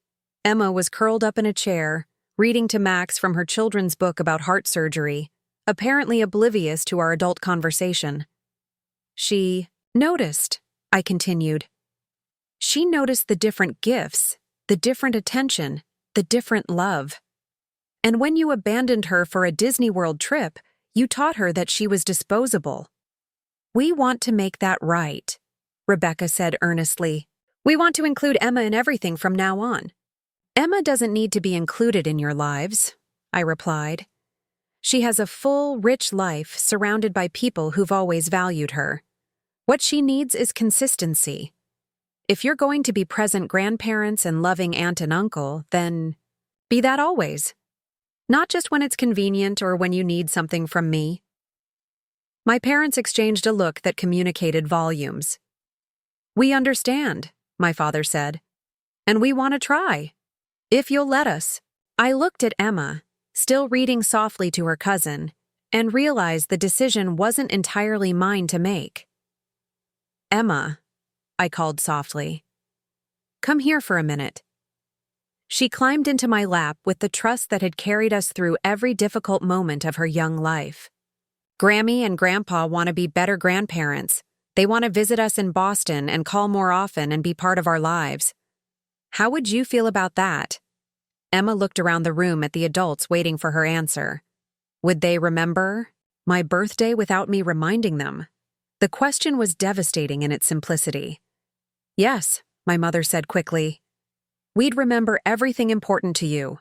S1: Emma was curled up in a chair, reading to Max from her children's book about heart surgery, apparently oblivious to our adult conversation. "She noticed," I continued. "She noticed the different gifts the different attention, the different love. And when you abandoned her for a Disney World trip, you taught her that she was disposable. We want to make that right, Rebecca said earnestly. We want to include Emma in everything from now on. Emma doesn't need to be included in your lives, I replied. She has a full, rich life surrounded by people who've always valued her. What she needs is consistency. If you're going to be present grandparents and loving aunt and uncle, then be that always. Not just when it's convenient or when you need something from me. My parents exchanged a look that communicated volumes. We understand, my father said. And we want to try. If you'll let us. I looked at Emma, still reading softly to her cousin, and realized the decision wasn't entirely mine to make. Emma, I called softly. Come here for a minute. She climbed into my lap with the trust that had carried us through every difficult moment of her young life. Grammy and Grandpa want to be better grandparents. They want to visit us in Boston and call more often and be part of our lives. How would you feel about that? Emma looked around the room at the adults waiting for her answer. Would they remember my birthday without me reminding them? The question was devastating in its simplicity. Yes, my mother said quickly. We'd remember everything important to you.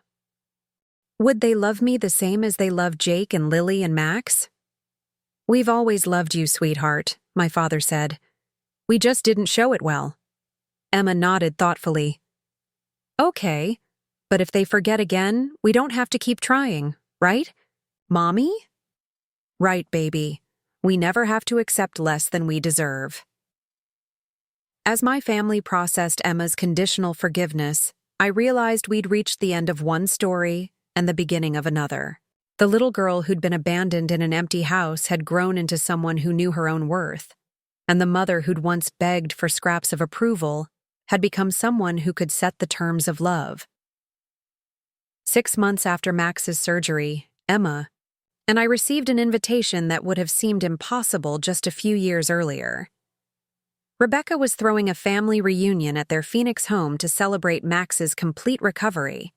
S1: Would they love me the same as they loved Jake and Lily and Max? We've always loved you, sweetheart, my father said. We just didn't show it well. Emma nodded thoughtfully. Okay, but if they forget again, we don't have to keep trying, right? Mommy? Right, baby. We never have to accept less than we deserve. As my family processed Emma's conditional forgiveness, I realized we'd reached the end of one story and the beginning of another. The little girl who'd been abandoned in an empty house had grown into someone who knew her own worth, and the mother who'd once begged for scraps of approval had become someone who could set the terms of love. 6 months after Max's surgery, Emma and I received an invitation that would have seemed impossible just a few years earlier. Rebecca was throwing a family reunion at their Phoenix home to celebrate Max's complete recovery,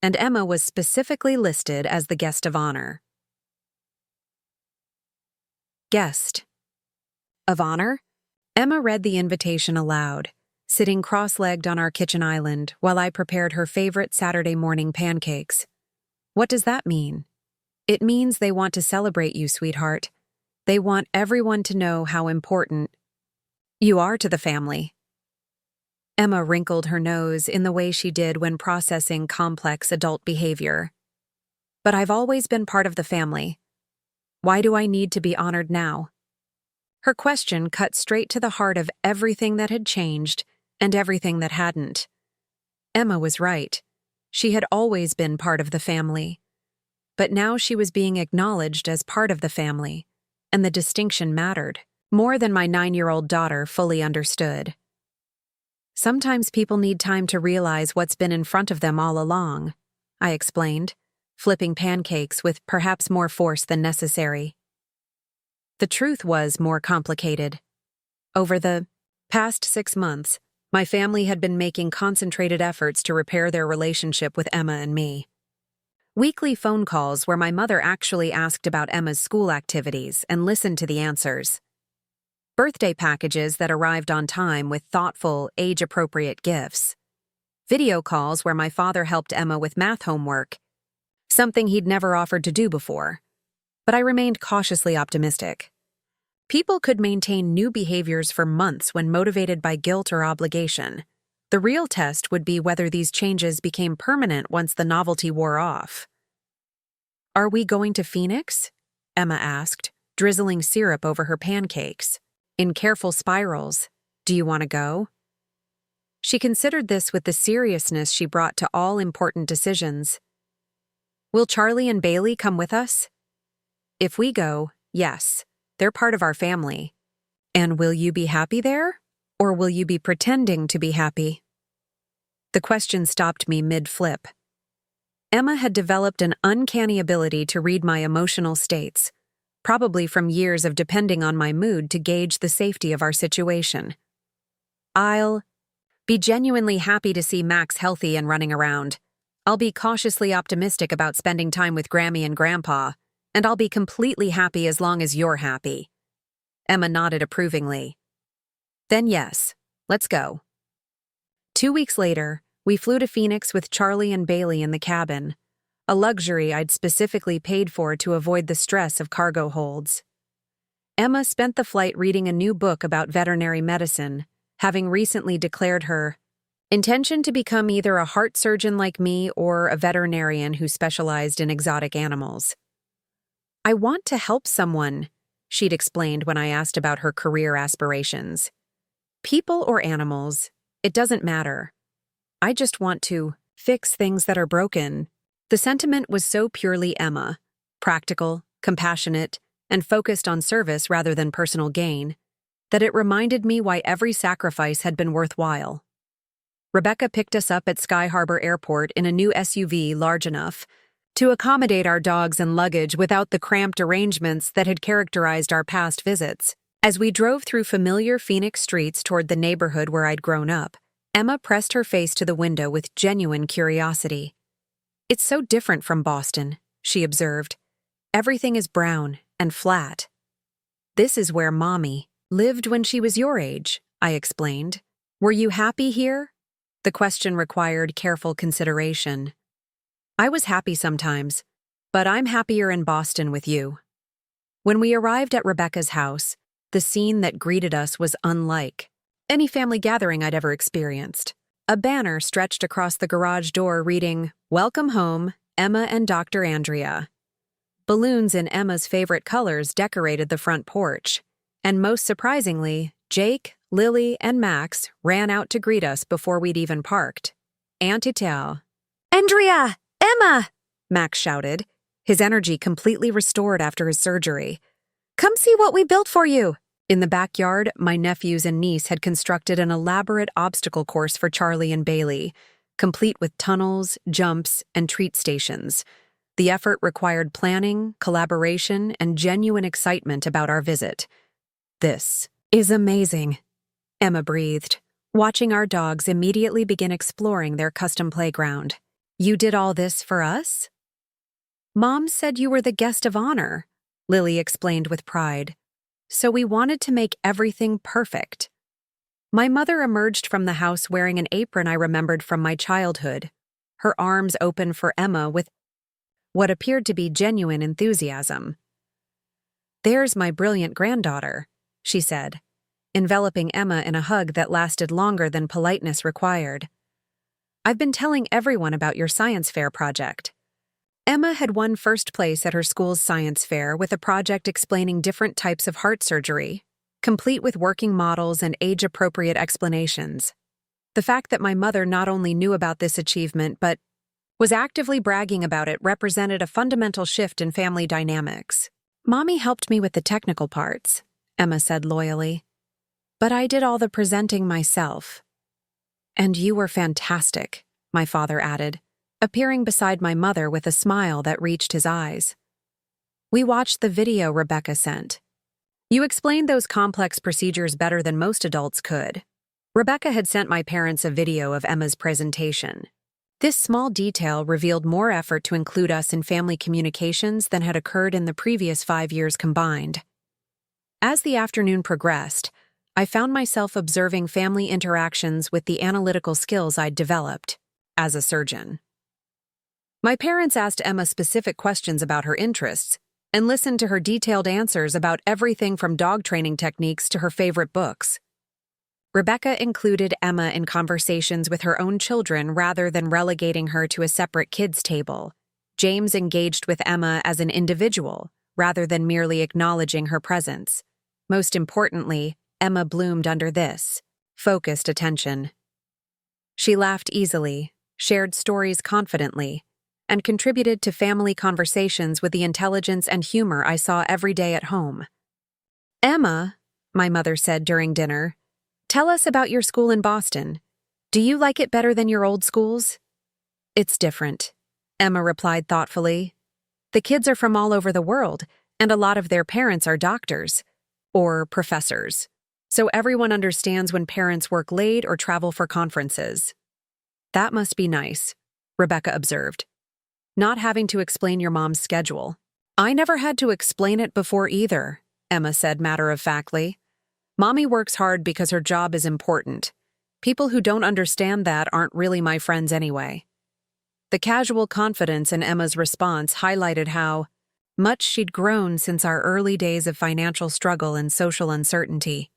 S1: and Emma was specifically listed as the guest of honor. Guest of honor? Emma read the invitation aloud, sitting cross-legged on our kitchen island while I prepared her favorite Saturday morning pancakes. What does that mean? It means they want to celebrate you, sweetheart. They want everyone to know how important you are to the family. Emma wrinkled her nose in the way she did when processing complex adult behavior. But I've always been part of the family. Why do I need to be honored now? Her question cut straight to the heart of everything that had changed and everything that hadn't. Emma was right. She had always been part of the family. But now she was being acknowledged as part of the family, and the distinction mattered, more than my 9-year-old daughter fully understood. Sometimes people need time to realize what's been in front of them all along, I explained, flipping pancakes with perhaps more force than necessary. The truth was more complicated. Over the past 6 months, my family had been making concentrated efforts to repair their relationship with Emma and me. Weekly phone calls where my mother actually asked about Emma's school activities and listened to the answers. Birthday packages that arrived on time with thoughtful, age-appropriate gifts. Video calls where my father helped Emma with math homework, something he'd never offered to do before. But I remained cautiously optimistic. People could maintain new behaviors for months when motivated by guilt or obligation. The real test would be whether these changes became permanent once the novelty wore off. Are we going to Phoenix? Emma asked, drizzling syrup over her pancakes. In careful spirals. Do you want to go? She considered this with the seriousness she brought to all important decisions. Will Charlie and Bailey come with us? If we go, yes. They're part of our family. And will you be happy there? Or will you be pretending to be happy? The question stopped me mid-flip. Emma had developed an uncanny ability to read my emotional states, probably from years of depending on my mood to gauge the safety of our situation. Be genuinely happy to see Max healthy and running around. I'll be cautiously optimistic about spending time with Grammy and Grandpa, and I'll be completely happy as long as you're happy. Emma nodded approvingly. Then yes, let's go. 2 weeks later, we flew to Phoenix with Charlie and Bailey in the cabin, a luxury I'd specifically paid for to avoid the stress of cargo holds. Emma spent the flight reading a new book about veterinary medicine, having recently declared her intention to become either a heart surgeon like me or a veterinarian who specialized in exotic animals. I want to help someone, she'd explained when I asked about her career aspirations. People or animals, it doesn't matter. I just want to fix things that are broken. The sentiment was so purely Emma, practical, compassionate, and focused on service rather than personal gain, that it reminded me why every sacrifice had been worthwhile. Rebecca picked us up at Sky Harbor Airport in a new SUV large enough to accommodate our dogs and luggage without the cramped arrangements that had characterized our past visits. As we drove through familiar Phoenix streets toward the neighborhood where I'd grown up, Emma pressed her face to the window with genuine curiosity. It's so different from Boston, she observed. Everything is brown and flat. This is where Mommy lived when she was your age, I explained. Were you happy here? The question required careful consideration. I was happy sometimes, but I'm happier in Boston with you. When we arrived at Rebecca's house, the scene that greeted us was unlike any family gathering I'd ever experienced. A banner stretched across the garage door reading, "Welcome home, Emma and Dr. Andrea." Balloons in Emma's favorite colors decorated the front porch, and most surprisingly, Jake, Lily, and Max ran out to greet us before we'd even parked. Antitao. "Andrea! Emma!" Max shouted, his energy completely restored after his surgery. "Come see what we built for you." In the backyard, my nephews and niece had constructed an elaborate obstacle course for Charlie and Bailey, complete with tunnels, jumps, and treat stations. The effort required planning, collaboration, and genuine excitement about our visit. "This is amazing," Emma breathed, watching our dogs immediately begin exploring their custom playground. "You did all this for us?" "Mom said you were the guest of honor," Lily explained with pride. "So we wanted to make everything perfect." My mother emerged from the house wearing an apron I remembered from my childhood, her arms open for Emma with what appeared to be genuine enthusiasm. "There's my brilliant granddaughter," she said, enveloping Emma in a hug that lasted longer than politeness required. "I've been telling everyone about your science fair project." Emma had won first place at her school's science fair with a project explaining different types of heart surgery, complete with working models and age-appropriate explanations. The fact that my mother not only knew about this achievement but was actively bragging about it represented a fundamental shift in family dynamics. "Mommy helped me with the technical parts," Emma said loyally. "But I did all the presenting myself." "And you were fantastic," my father added, appearing beside my mother with a smile that reached his eyes. "We watched the video Rebecca sent. You explained those complex procedures better than most adults could." Rebecca had sent my parents a video of Emma's presentation. This small detail revealed more effort to include us in family communications than had occurred in the previous 5 years combined. As the afternoon progressed, I found myself observing family interactions with the analytical skills I'd developed as a surgeon. My parents asked Emma specific questions about her interests and listened to her detailed answers about everything from dog training techniques to her favorite books. Rebecca included Emma in conversations with her own children rather than relegating her to a separate kids' table. James engaged with Emma as an individual rather than merely acknowledging her presence. Most importantly, Emma bloomed under this focused attention. She laughed easily, shared stories confidently, and contributed to family conversations with the intelligence and humor I saw every day at home. "Emma," my mother said during dinner, "tell us about your school in Boston. Do you like it better than your old schools?" "It's different," Emma replied thoughtfully. "The kids are from all over the world, and a lot of their parents are doctors or professors. so everyone understands when parents work late or travel for conferences. That must be nice, Rebecca observed. Not having to explain your mom's schedule. I never had to explain it before either, Emma said matter-of-factly. Mommy works hard because her job is important. People who don't understand that aren't really my friends anyway. The casual confidence in Emma's response highlighted how much she'd grown since our early days of financial struggle and social uncertainty.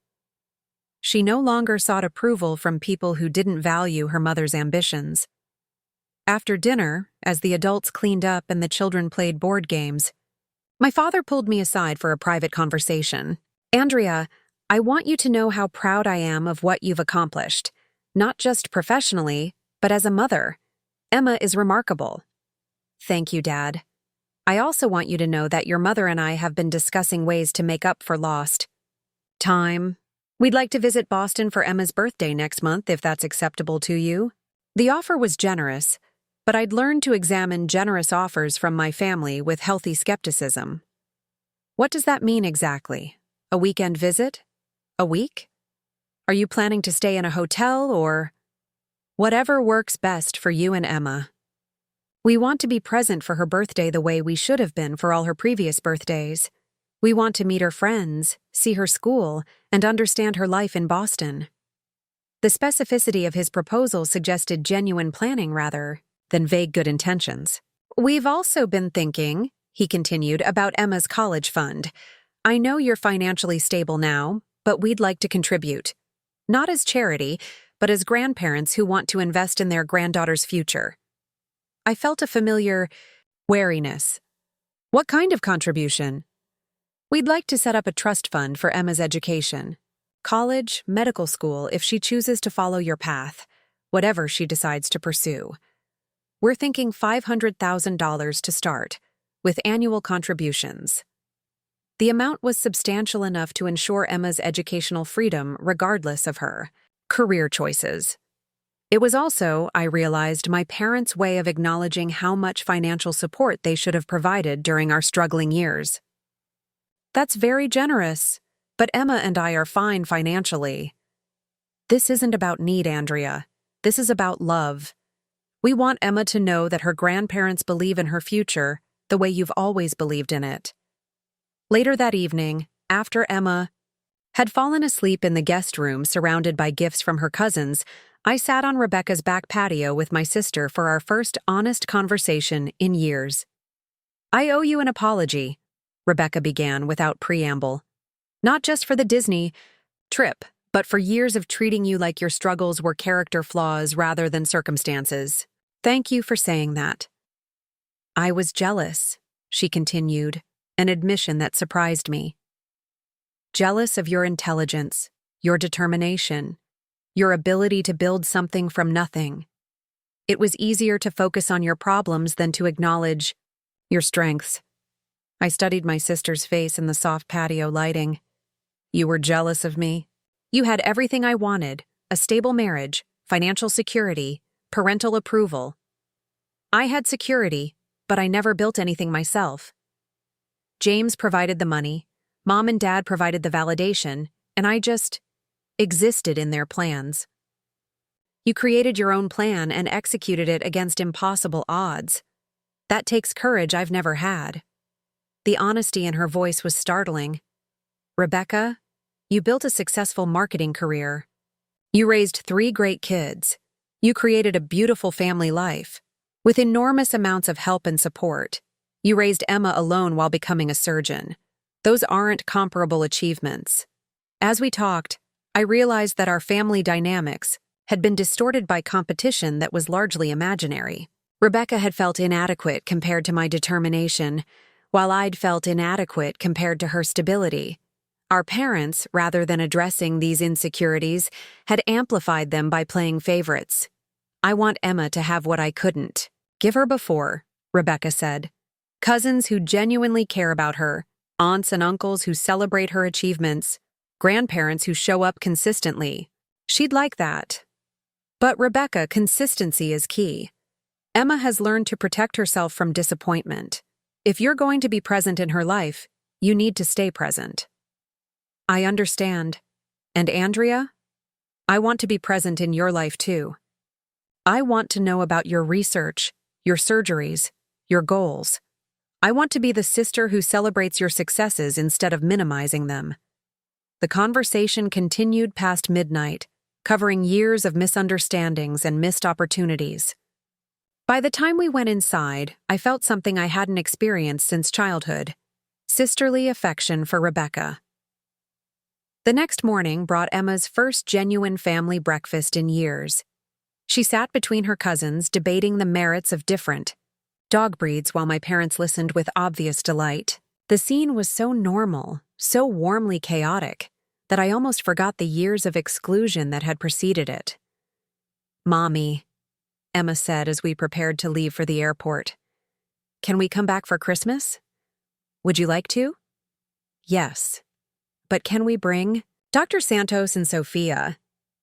S1: She no longer sought approval from people who didn't value her mother's ambitions. After dinner, as the adults cleaned up and the children played board games, my father pulled me aside for a private conversation. Andrea, I want you to know how proud I am of what you've accomplished, not just professionally, but as a mother. Emma is remarkable. Thank you, Dad. I also want you to know that your mother and I have been discussing ways to make up for lost time. We'd like to visit Boston for Emma's birthday next month, if that's acceptable to you. The offer was generous, but I'd learned to examine generous offers from my family with healthy skepticism. What does that mean exactly? A weekend visit? A week? Are you planning to stay in a hotel or... Whatever works best for you and Emma. We want to be present for her birthday the way we should have been for all her previous birthdays. We want to meet her friends, see her school, and understand her life in Boston. The specificity of his proposal suggested genuine planning rather than vague good intentions. We've also been thinking, he continued, about Emma's college fund. I know you're financially stable now, but we'd like to contribute. Not as charity, but as grandparents who want to invest in their granddaughter's future. I felt a familiar wariness. What kind of contribution? We'd like to set up a trust fund for Emma's education. College, medical school, if she chooses to follow your path, whatever she decides to pursue. We're thinking $500,000 to start, with annual contributions. The amount was substantial enough to ensure Emma's educational freedom regardless of her career choices. It was also, I realized, my parents' way of acknowledging how much financial support they should have provided during our struggling years. That's very generous, but Emma and I are fine financially. This isn't about need, Andrea. This is about love. We want Emma to know that her grandparents believe in her future the way you've always believed in it. Later that evening, after Emma had fallen asleep in the guest room surrounded by gifts from her cousins, I sat on Rebecca's back patio with my sister for our first honest conversation in years. I owe you an apology, Rebecca began without preamble. Not just for the Disney trip, but for years of treating you like your struggles were character flaws rather than circumstances. Thank you for saying that. I was jealous, she continued, an admission that surprised me. Jealous of your intelligence, your determination, your ability to build something from nothing. It was easier to focus on your problems than to acknowledge your strengths. I studied my sister's face in the soft patio lighting. You were jealous of me. You had everything I wanted, a stable marriage, financial security, parental approval. I had security, but I never built anything myself. James provided the money, Mom and Dad provided the validation, and I just existed in their plans. You created your own plan and executed it against impossible odds. That takes courage I've never had. The honesty in her voice was startling. Rebecca, you built a successful marketing career. You raised 3 great kids. You created a beautiful family life. With enormous amounts of help and support. You raised Emma alone while becoming a surgeon. Those aren't comparable achievements. As we talked, I realized that our family dynamics had been distorted by competition that was largely imaginary. Rebecca had felt inadequate compared to my determination, while I'd felt inadequate compared to her stability. Our parents, rather than addressing these insecurities, had amplified them by playing favorites. I want Emma to have what I couldn't. Give her before, Rebecca said. Cousins who genuinely care about her, aunts and uncles who celebrate her achievements, grandparents who show up consistently. She'd like that. But Rebecca, consistency is key. Emma has learned to protect herself from disappointment. If you're going to be present in her life, you need to stay present. I understand. And Andrea, I want to be present in your life too. I want to know about your research, your surgeries, your goals. I want to be the sister who celebrates your successes instead of minimizing them. The conversation continued past midnight, covering years of misunderstandings and missed opportunities. By the time we went inside, I felt something I hadn't experienced since childhood: sisterly affection for Rebecca. The next morning brought Emma's first genuine family breakfast in years. She sat between her cousins, debating the merits of different dog breeds while my parents listened with obvious delight. The scene was so normal, so warmly chaotic, that I almost forgot the years of exclusion that had preceded it. "Mommy," Emma said as we prepared to leave for the airport, "can we come back for Christmas? Would you like to?" "Yes. But can we bring Dr. Santos and Sophia?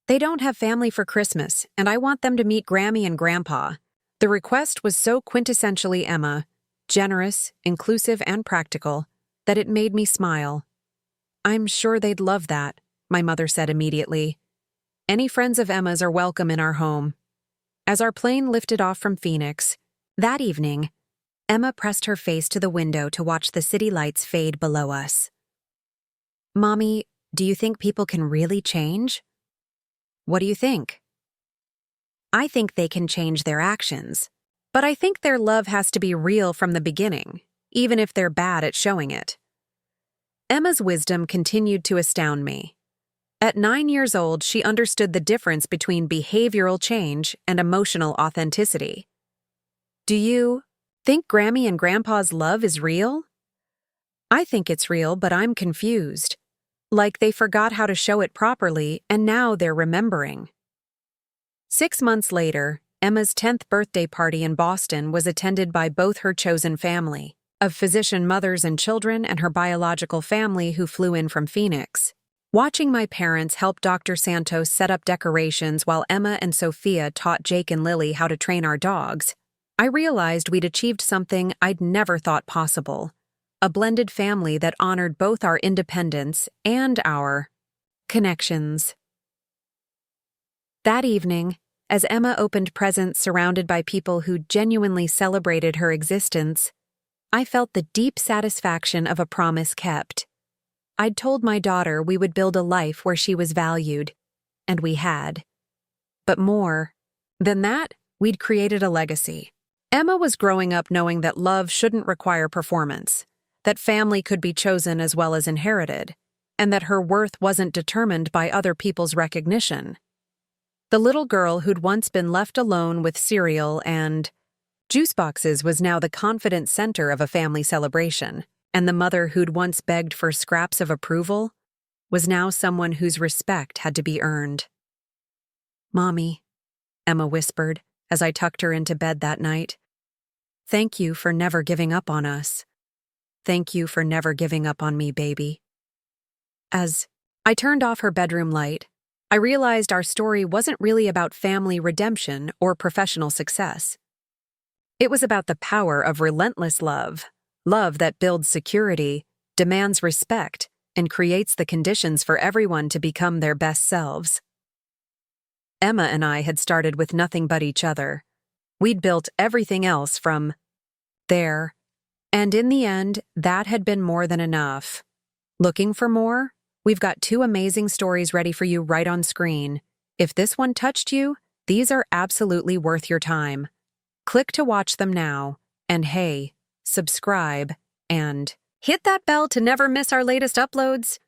S1: They don't have family for Christmas, and I want them to meet Grammy and Grandpa." The request was so quintessentially Emma, generous, inclusive, and practical, that it made me smile. "I'm sure they'd love that," my mother said immediately. "Any friends of Emma's are welcome in our home." As our plane lifted off from Phoenix, that evening, Emma pressed her face to the window to watch the city lights fade below us. "Mommy, do you think people can really change?" "What do you think?" "I think they can change their actions, but I think their love has to be real from the beginning, even if they're bad at showing it." Emma's wisdom continued to astound me. At 9 years old, she understood the difference between behavioral change and emotional authenticity. "Do you think Grammy and Grandpa's love is real?" "I think it's real, but I'm confused. Like they forgot how to show it properly, and now they're remembering." 6 months later, Emma's 10th birthday party in Boston was attended by both her chosen family, of physician mothers and children, and her biological family who flew in from Phoenix. Watching my parents help Dr. Santos set up decorations while Emma and Sophia taught Jake and Lily how to train our dogs, I realized we'd achieved something I'd never thought possible: a blended family that honored both our independence and our connections. That evening, as Emma opened presents surrounded by people who genuinely celebrated her existence, I felt the deep satisfaction of a promise kept. I'd told my daughter we would build a life where she was valued, and we had. But more than that, we'd created a legacy. Emma was growing up knowing that love shouldn't require performance, that family could be chosen as well as inherited, and that her worth wasn't determined by other people's recognition. The little girl who'd once been left alone with cereal and juice boxes was now the confident center of a family celebration, and the mother who'd once begged for scraps of approval was now someone whose respect had to be earned. "Mommy," Emma whispered as I tucked her into bed that night, "thank you for never giving up on us. Thank you for never giving up on me, baby." As I turned off her bedroom light, I realized our story wasn't really about family redemption or professional success. It was about the power of relentless love, love that builds security, demands respect, and creates the conditions for everyone to become their best selves. Emma and I had started with nothing but each other. We'd built everything else from there, and in the end, that had been more than enough. Looking for more? We've got 2 amazing stories ready for you right on screen. If this one touched you, these are absolutely worth your time. Click to watch them now, and hey, subscribe, and hit that bell to never miss our latest uploads.